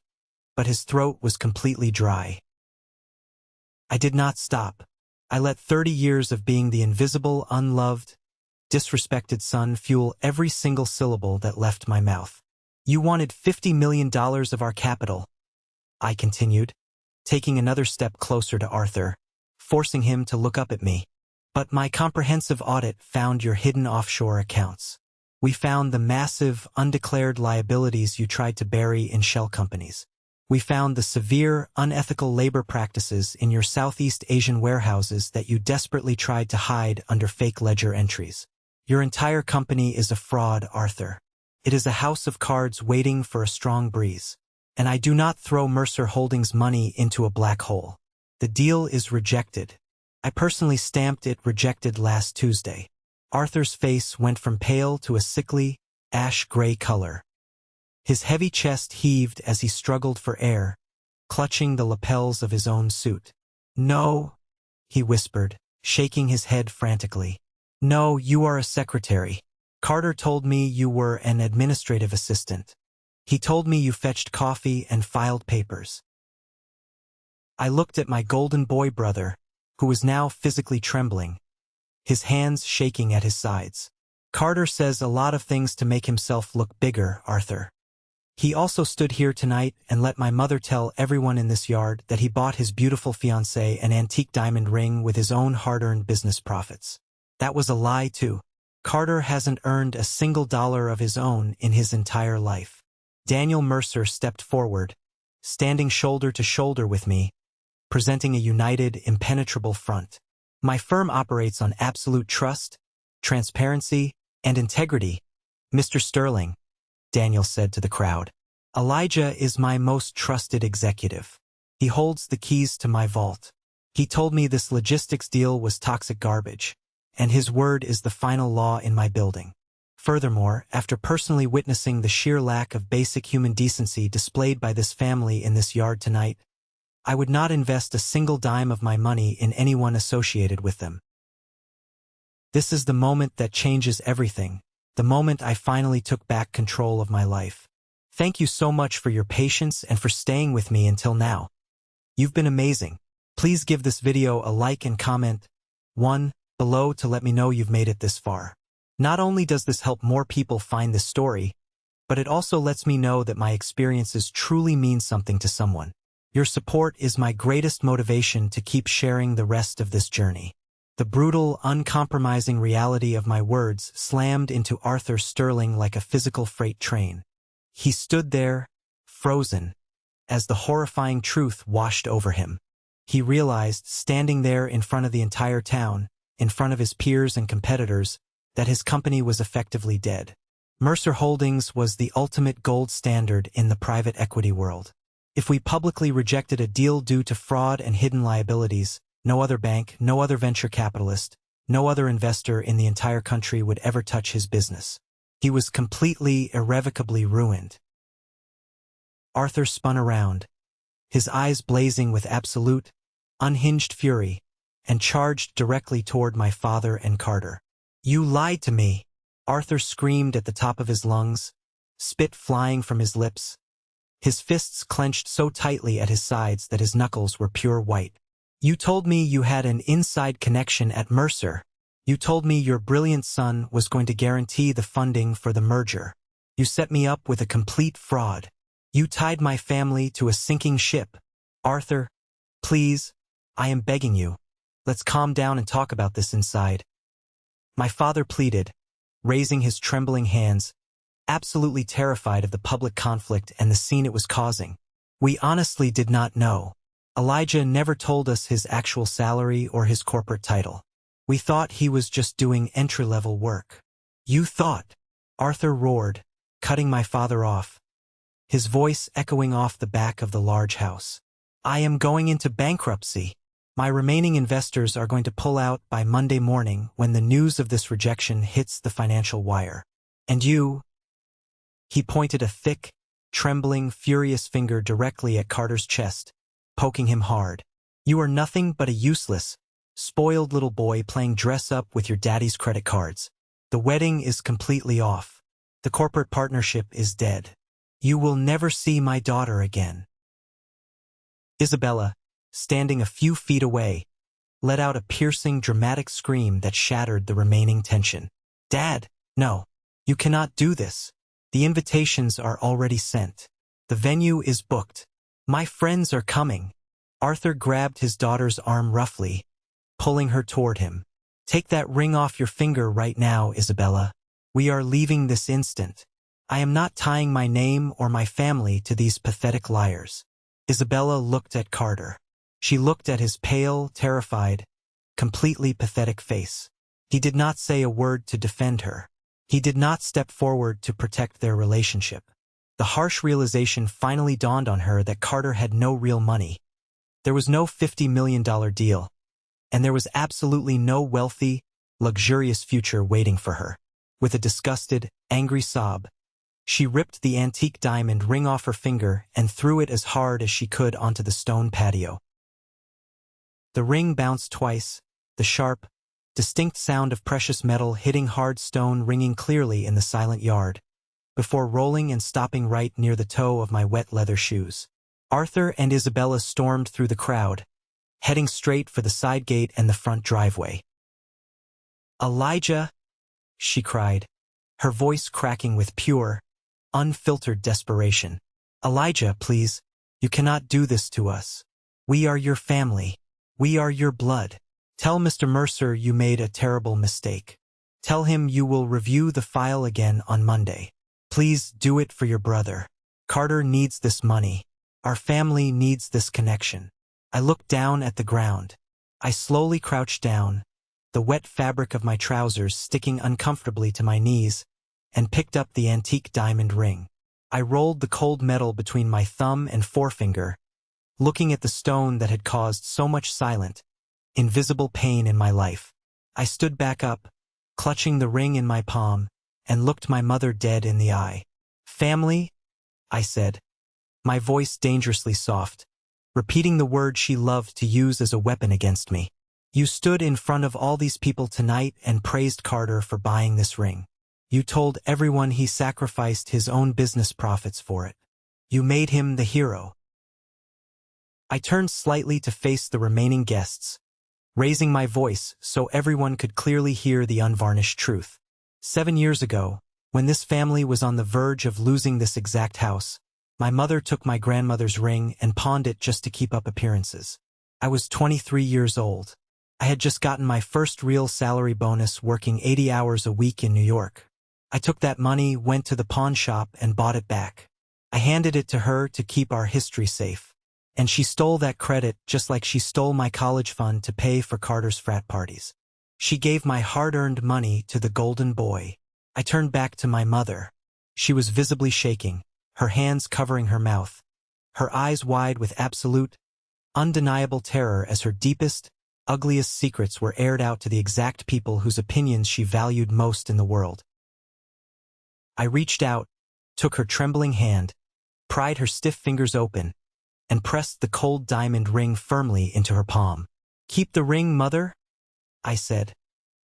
but his throat was completely dry. I did not stop. I let 30 years of being the invisible, unloved, disrespected son fuel every single syllable that left my mouth. You wanted $50 million of our capital, I continued, taking another step closer to Arthur, forcing him to look up at me. But my comprehensive audit found your hidden offshore accounts. We found the massive, undeclared liabilities you tried to bury in shell companies. We found the severe, unethical labor practices in your Southeast Asian warehouses that you desperately tried to hide under fake ledger entries. Your entire company is a fraud, Arthur. It is a house of cards waiting for a strong breeze. And I do not throw Mercer Holdings money into a black hole. The deal is rejected. I personally stamped it rejected last Tuesday. Arthur's face went from pale to a sickly, ash-gray color. His heavy chest heaved as he struggled for air, clutching the lapels of his own suit. "No," he whispered, shaking his head frantically. "No, you are a secretary. Carter told me you were an administrative assistant. He told me you fetched coffee and filed papers." I looked at my golden boy brother, who was now physically trembling, his hands shaking at his sides. "Carter says a lot of things to make himself look bigger, Arthur. He also stood here tonight and let my mother tell everyone in this yard that he bought his beautiful fiancée an antique diamond ring with his own hard-earned business profits. That was a lie, too. Carter hasn't earned a single dollar of his own in his entire life." Daniel Mercer stepped forward, standing shoulder to shoulder with me, presenting a united, impenetrable front. "My firm operates on absolute trust, transparency, and integrity, Mr. Sterling," Daniel said to the crowd. "Elijah is my most trusted executive. He holds the keys to my vault. He told me this logistics deal was toxic garbage, and his word is the final law in my building. Furthermore, after personally witnessing the sheer lack of basic human decency displayed by this family in this yard tonight, I would not invest a single dime of my money in anyone associated with them. This is the moment that changes everything, the moment I finally took back control of my life. Thank you so much for your patience and for staying with me until now. You've been amazing. Please give this video a like and comment one below to let me know you've made it this far. Not only does this help more people find this story, but it also lets me know that my experiences truly mean something to someone. Your support is my greatest motivation to keep sharing the rest of this journey. The brutal, uncompromising reality of my words slammed into Arthur Sterling like a physical freight train. He stood there, frozen, as the horrifying truth washed over him. He realized, standing there in front of the entire town, in front of his peers and competitors, that his company was effectively dead. Mercer Holdings was the ultimate gold standard in the private equity world. If we publicly rejected a deal due to fraud and hidden liabilities, no other bank, no other venture capitalist, no other investor in the entire country would ever touch his business. He was completely, irrevocably ruined. Arthur spun around, his eyes blazing with absolute, unhinged fury, and charged directly toward my father and Carter. "You lied to me!" Arthur screamed at the top of his lungs, spit flying from his lips. His fists clenched so tightly at his sides that his knuckles were pure white. "You told me you had an inside connection at Mercer. You told me your brilliant son was going to guarantee the funding for the merger. You set me up with a complete fraud. You tied my family to a sinking ship. Arthur, please, I am begging you. Let's calm down and talk about this inside." My father pleaded, raising his trembling hands, absolutely terrified of the public conflict and the scene it was causing. "We honestly did not know. Elijah never told us his actual salary or his corporate title. We thought he was just doing entry-level work. You thought? Arthur roared, cutting my father off, his voice echoing off the back of the large house. I am going into bankruptcy. My remaining investors are going to pull out by Monday morning when the news of this rejection hits the financial wire. And you? He pointed a thick, trembling, furious finger directly at Carter's chest, poking him hard. You are nothing but a useless, spoiled little boy playing dress-up with your daddy's credit cards. The wedding is completely off. The corporate partnership is dead. You will never see my daughter again. Isabella, standing a few feet away, let out a piercing, dramatic scream that shattered the remaining tension. Dad, no. You cannot do this. The invitations are already sent. The venue is booked. My friends are coming. Arthur grabbed his daughter's arm roughly, pulling her toward him. Take that ring off your finger right now, Isabella. We are leaving this instant. I am not tying my name or my family to these pathetic liars. Isabella looked at Carter. She looked at his pale, terrified, completely pathetic face. He did not say a word to defend her. He did not step forward to protect their relationship. The harsh realization finally dawned on her that Carter had no real money. There was no $50 million deal, and there was absolutely no wealthy, luxurious future waiting for her. With a disgusted, angry sob, she ripped the antique diamond ring off her finger and threw it as hard as she could onto the stone patio. The ring bounced twice, the sharp, distinct sound of precious metal hitting hard stone ringing clearly in the silent yard, before rolling and stopping right near the toe of my wet leather shoes. Arthur and Isabella stormed through the crowd, heading straight for the side gate and the front driveway. Elijah, she cried, her voice cracking with pure, unfiltered desperation. Elijah, please, you cannot do this to us. We are your family. We are your blood. Tell Mr. Mercer you made a terrible mistake. Tell him you will review the file again on Monday. Please do it for your brother. Carter needs this money. Our family needs this connection. I looked down at the ground. I slowly crouched down, the wet fabric of my trousers sticking uncomfortably to my knees, and picked up the antique diamond ring. I rolled the cold metal between my thumb and forefinger, looking at the stone that had caused so much silent, invisible pain in my life. I stood back up, clutching the ring in my palm, and looked my mother dead in the eye. Family? I said, my voice dangerously soft, repeating the word she loved to use as a weapon against me. You stood in front of all these people tonight and praised Carter for buying this ring. You told everyone he sacrificed his own business profits for it. You made him the hero. I turned slightly to face the remaining guests, raising my voice so everyone could clearly hear the unvarnished truth. 7 years ago, when this family was on the verge of losing this exact house, my mother took my grandmother's ring and pawned it just to keep up appearances. I was 23 years old. I had just gotten my first real salary bonus working 80 hours a week in New York. I took that money, went to the pawn shop, and bought it back. I handed it to her to keep our history safe. And she stole that credit just like she stole my college fund to pay for Carter's frat parties. She gave my hard-earned money to the golden boy. I turned back to my mother. She was visibly shaking, her hands covering her mouth, her eyes wide with absolute, undeniable terror as her deepest, ugliest secrets were aired out to the exact people whose opinions she valued most in the world. I reached out, took her trembling hand, pried her stiff fingers open, and pressed the cold diamond ring firmly into her palm. Keep the ring, Mother? I said,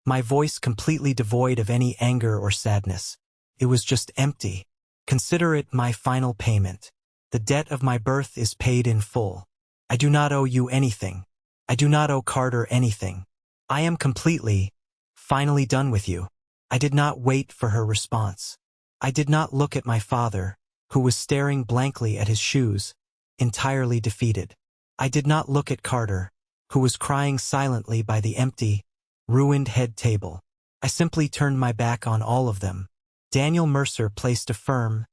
my voice completely devoid of any anger or sadness. It was just empty. Consider it my final payment. The debt of my birth is paid in full. I do not owe you anything. I do not owe Carter anything. I am completely, finally done with you. I did not wait for her response. I did not look at my father, who was staring blankly at his shoes, entirely defeated. I did not look at Carter, who was crying silently by the empty, ruined head table. I simply turned my back on all of them. Daniel Mercer placed a firm,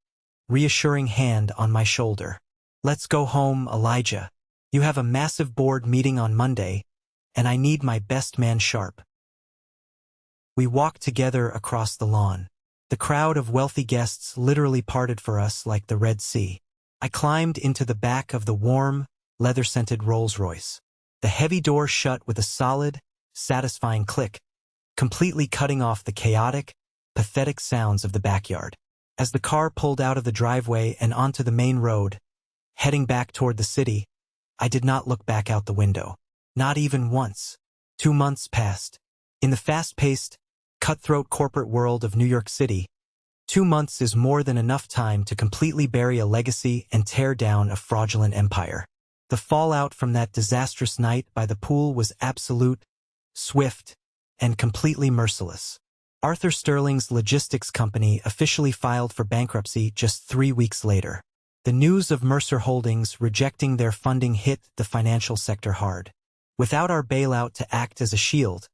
reassuring hand on my shoulder. Let's go home, Elijah. You have a massive board meeting on Monday, and I need my best man sharp. We walked together across the lawn. The crowd of wealthy guests literally parted for us like the Red Sea. I climbed into the back of the warm, leather-scented Rolls-Royce. The heavy door shut with a solid, satisfying click, completely cutting off the chaotic, pathetic sounds of the backyard. As the car pulled out of the driveway and onto the main road, heading back toward the city, I did not look back out the window. Not even once. 2 months passed. In the fast-paced, cutthroat corporate world of New York City, 2 months is more than enough time to completely bury a legacy and tear down a fraudulent empire. The fallout from that disastrous night by the pool was absolute, swift, and completely merciless. Arthur Sterling's logistics company officially filed for bankruptcy just 3 weeks later. The news of Mercer Holdings rejecting their funding hit the financial sector hard. Without our bailout to act as a shield,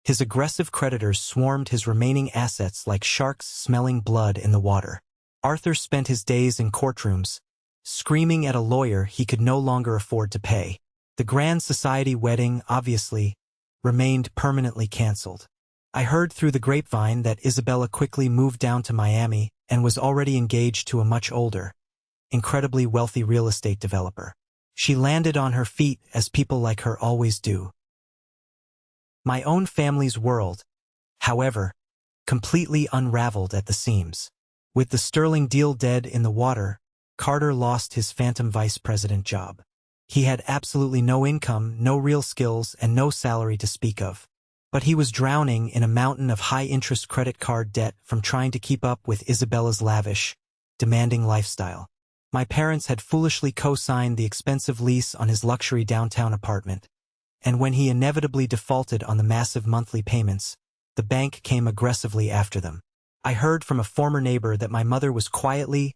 his aggressive creditors swarmed his remaining assets like sharks smelling blood in the water. Arthur spent his days in courtrooms, screaming at a lawyer he could no longer afford to pay. The Grand Society wedding, obviously, remained permanently canceled. I heard through the grapevine that Isabella quickly moved down to Miami and was already engaged to a much older, incredibly wealthy real estate developer. She landed on her feet as people like her always do. My own family's world, however, completely unraveled at the seams. With the Sterling deal dead in the water, Carter lost his phantom vice president job. He had absolutely no income, no real skills, and no salary to speak of. But he was drowning in a mountain of high-interest credit card debt from trying to keep up with Isabella's lavish, demanding lifestyle. My parents had foolishly co-signed the expensive lease on his luxury downtown apartment, and when he inevitably defaulted on the massive monthly payments, the bank came aggressively after them. I heard from a former neighbor that my mother was quietly,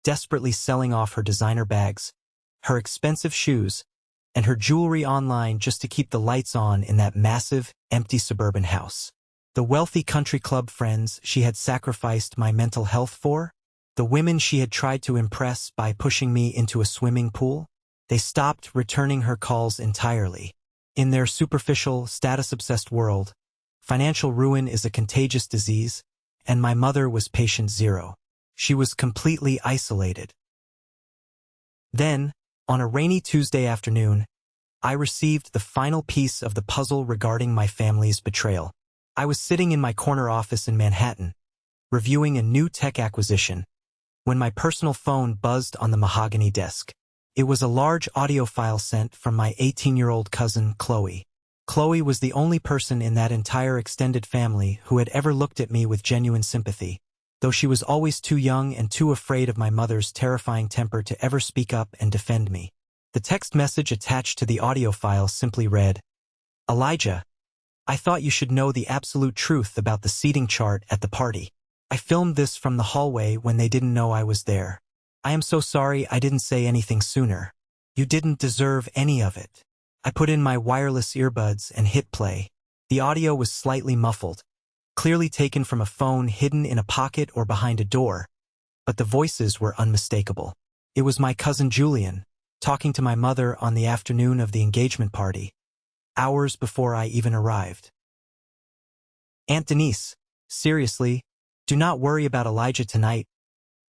desperately selling off her designer bags, her expensive shoes, and her jewelry online just to keep the lights on in that massive, empty suburban house. The wealthy country club friends she had sacrificed my mental health for, the women she had tried to impress by pushing me into a swimming pool, they stopped returning her calls entirely. In their superficial, status-obsessed world, financial ruin is a contagious disease, and my mother was patient zero. She was completely isolated. Then, on a rainy Tuesday afternoon, I received the final piece of the puzzle regarding my family's betrayal. I was sitting in my corner office in Manhattan, reviewing a new tech acquisition, when my personal phone buzzed on the mahogany desk. It was a large audio file sent from my 18-year-old cousin, Chloe. Chloe was the only person in that entire extended family who had ever looked at me with genuine sympathy, though she was always too young and too afraid of my mother's terrifying temper to ever speak up and defend me. The text message attached to the audio file simply read, "Elijah, I thought you should know the absolute truth about the seating chart at the party. I filmed this from the hallway when they didn't know I was there. I am so sorry I didn't say anything sooner. You didn't deserve any of it." I put in my wireless earbuds and hit play. The audio was slightly muffled, clearly taken from a phone hidden in a pocket or behind a door, but the voices were unmistakable. It was my cousin Julian, talking to my mother on the afternoon of the engagement party, hours before I even arrived. "Aunt Denise, seriously, do not worry about Elijah tonight,"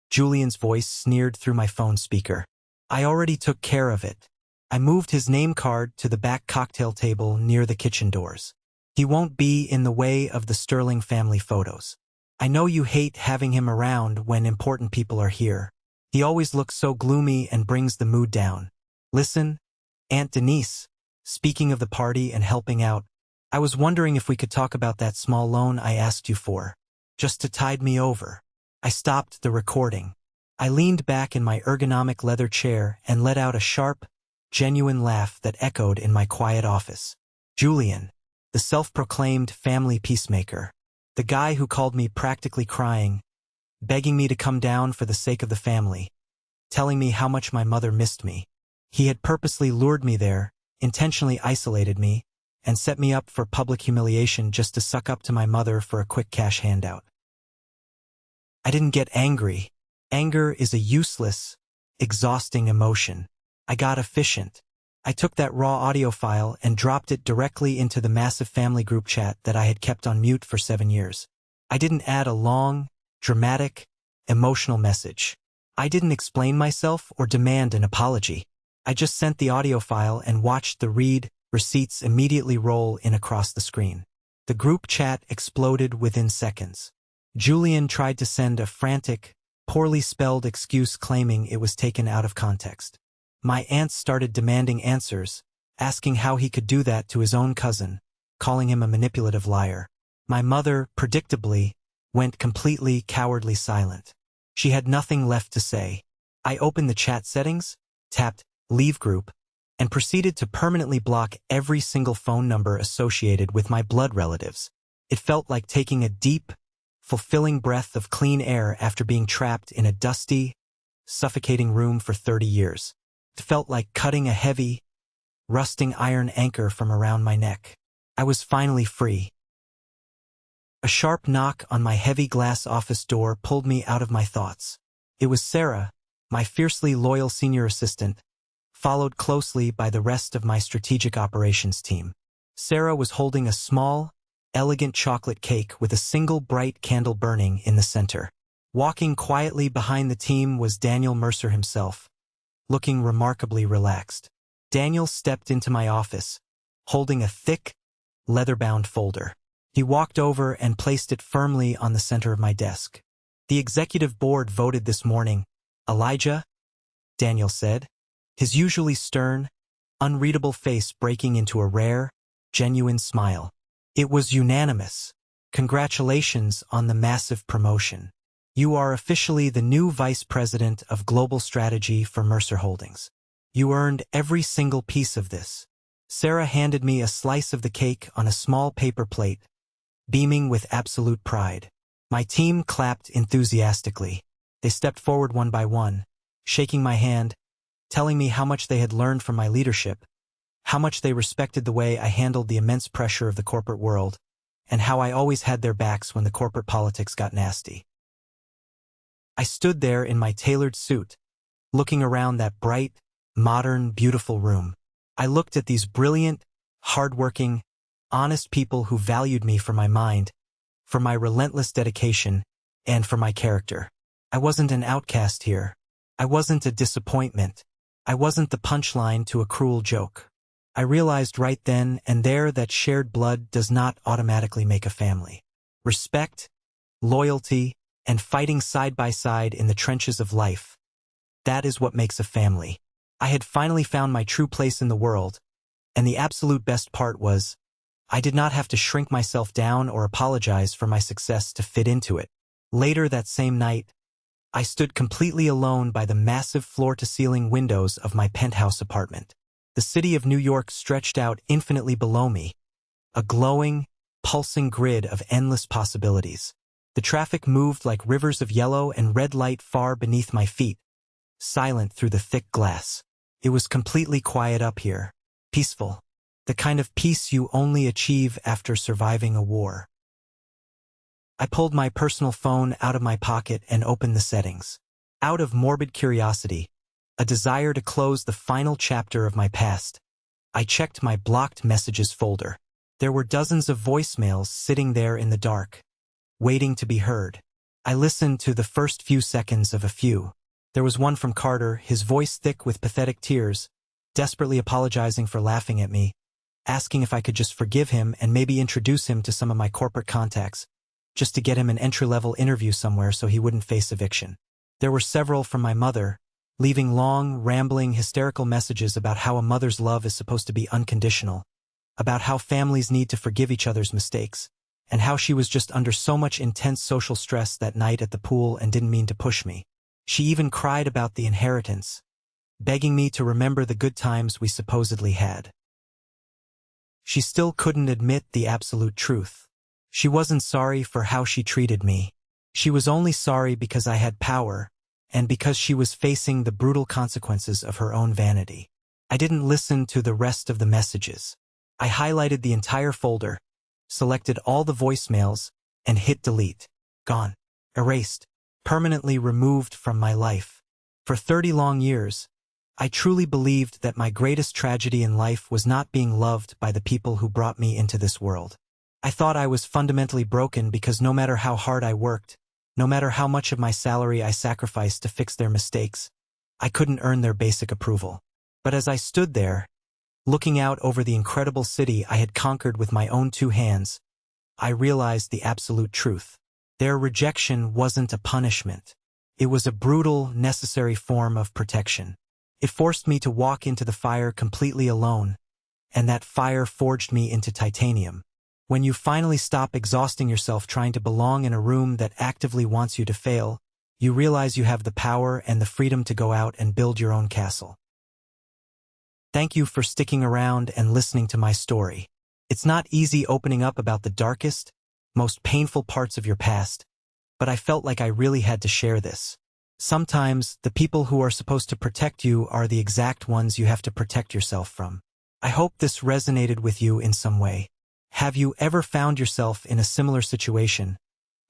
Julian's voice sneered through my phone speaker. "I already took care of it. I moved his name card to the back cocktail table near the kitchen doors. He won't be in the way of the Sterling family photos. I know you hate having him around when important people are here. He always looks so gloomy and brings the mood down. Listen, Aunt Denise, speaking of the party and helping out, I was wondering if we could talk about that small loan I asked you for, just to tide me over." I stopped the recording. I leaned back in my ergonomic leather chair and let out a sharp, genuine laugh that echoed in my quiet office. Julian, the self-proclaimed family peacemaker, the guy who called me practically crying, begging me to come down for the sake of the family, telling me how much my mother missed me. He had purposely lured me there, intentionally isolated me, and set me up for public humiliation just to suck up to my mother for a quick cash handout. I didn't get angry. Anger is a useless, exhausting emotion. I got efficient. I took that raw audio file and dropped it directly into the massive family group chat that I had kept on mute for 7 years. I didn't add a long, dramatic, emotional message. I didn't explain myself or demand an apology. I just sent the audio file and watched the read receipts immediately roll in across the screen. The group chat exploded within seconds. Julian tried to send a frantic, poorly spelled excuse claiming it was taken out of context. My aunts started demanding answers, asking how he could do that to his own cousin, calling him a manipulative liar. My mother, predictably, went completely cowardly silent. She had nothing left to say. I opened the chat settings, tapped Leave Group, and proceeded to permanently block every single phone number associated with my blood relatives. It felt like taking a deep, fulfilling breath of clean air after being trapped in a dusty, suffocating room for 30 years. It felt like cutting a heavy, rusting iron anchor from around my neck. I was finally free. A sharp knock on my heavy glass office door pulled me out of my thoughts. It was Sarah, my fiercely loyal senior assistant, followed closely by the rest of my strategic operations team. Sarah was holding a small, elegant chocolate cake with a single bright candle burning in the center. Walking quietly behind the team was Daniel Mercer himself, looking remarkably relaxed. Daniel stepped into my office, holding a thick, leather-bound folder. He walked over and placed it firmly on the center of my desk. "The executive board voted this morning, Elijah," Daniel said, his usually stern, unreadable face breaking into a rare, genuine smile. "It was unanimous. Congratulations on the massive promotion. You are officially the new Vice President of Global Strategy for Mercer Holdings. You earned every single piece of this." Sarah handed me a slice of the cake on a small paper plate, beaming with absolute pride. My team clapped enthusiastically. They stepped forward one by one, shaking my hand, telling me how much they had learned from my leadership, how much they respected the way I handled the immense pressure of the corporate world, and how I always had their backs when the corporate politics got nasty. I stood there in my tailored suit, looking around that bright, modern, beautiful room. I looked at these brilliant, hardworking, honest people who valued me for my mind, for my relentless dedication, and for my character. I wasn't an outcast here. I wasn't a disappointment. I wasn't the punchline to a cruel joke. I realized right then and there that shared blood does not automatically make a family. Respect, loyalty, and fighting side by side in the trenches of life. That is what makes a family. I had finally found my true place in the world, and the absolute best part was, I did not have to shrink myself down or apologize for my success to fit into it. Later that same night, I stood completely alone by the massive floor-to-ceiling windows of my penthouse apartment. The city of New York stretched out infinitely below me, a glowing, pulsing grid of endless possibilities. The traffic moved like rivers of yellow and red light far beneath my feet, silent through the thick glass. It was completely quiet up here, peaceful, the kind of peace you only achieve after surviving a war. I pulled my personal phone out of my pocket and opened the settings. Out of morbid curiosity, a desire to close the final chapter of my past, I checked my blocked messages folder. There were dozens of voicemails sitting there in the dark, waiting to be heard. I listened to the first few seconds of a few. There was one from Carter, his voice thick with pathetic tears, desperately apologizing for laughing at me, asking if I could just forgive him and maybe introduce him to some of my corporate contacts, just to get him an entry-level interview somewhere so he wouldn't face eviction. There were several from my mother, leaving long, rambling, hysterical messages about how a mother's love is supposed to be unconditional, about how families need to forgive each other's mistakes, and how she was just under so much intense social stress that night at the pool and didn't mean to push me. She even cried about the inheritance, begging me to remember the good times we supposedly had. She still couldn't admit the absolute truth. She wasn't sorry for how she treated me. She was only sorry because I had power, and because she was facing the brutal consequences of her own vanity. I didn't listen to the rest of the messages. I highlighted the entire folder, selected all the voicemails, and hit delete. Gone. Erased. Permanently removed from my life. For 30 long years, I truly believed that my greatest tragedy in life was not being loved by the people who brought me into this world. I thought I was fundamentally broken because no matter how hard I worked, no matter how much of my salary I sacrificed to fix their mistakes, I couldn't earn their basic approval. But as I stood there, looking out over the incredible city I had conquered with my own 2 hands, I realized the absolute truth. Their rejection wasn't a punishment. It was a brutal, necessary form of protection. It forced me to walk into the fire completely alone, and that fire forged me into titanium. When you finally stop exhausting yourself trying to belong in a room that actively wants you to fail, you realize you have the power and the freedom to go out and build your own castle. Thank you for sticking around and listening to my story. It's not easy opening up about the darkest, most painful parts of your past, but I felt like I really had to share this. Sometimes, the people who are supposed to protect you are the exact ones you have to protect yourself from. I hope this resonated with you in some way. Have you ever found yourself in a similar situation,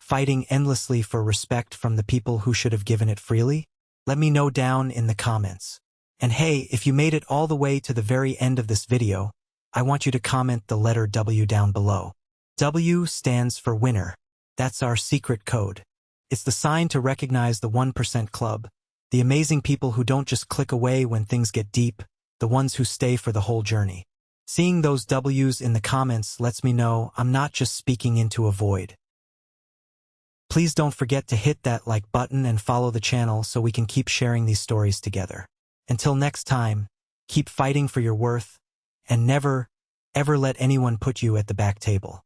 fighting endlessly for respect from the people who should have given it freely? Let me know down in the comments. And hey, if you made it all the way to the very end of this video, I want you to comment the letter W down below. W stands for winner. That's our secret code. It's the sign to recognize the 1% club, the amazing people who don't just click away when things get deep, the ones who stay for the whole journey. Seeing those W's in the comments lets me know I'm not just speaking into a void. Please don't forget to hit that like button and follow the channel so we can keep sharing these stories together. Until next time, keep fighting for your worth, and never, ever let anyone put you at the back table.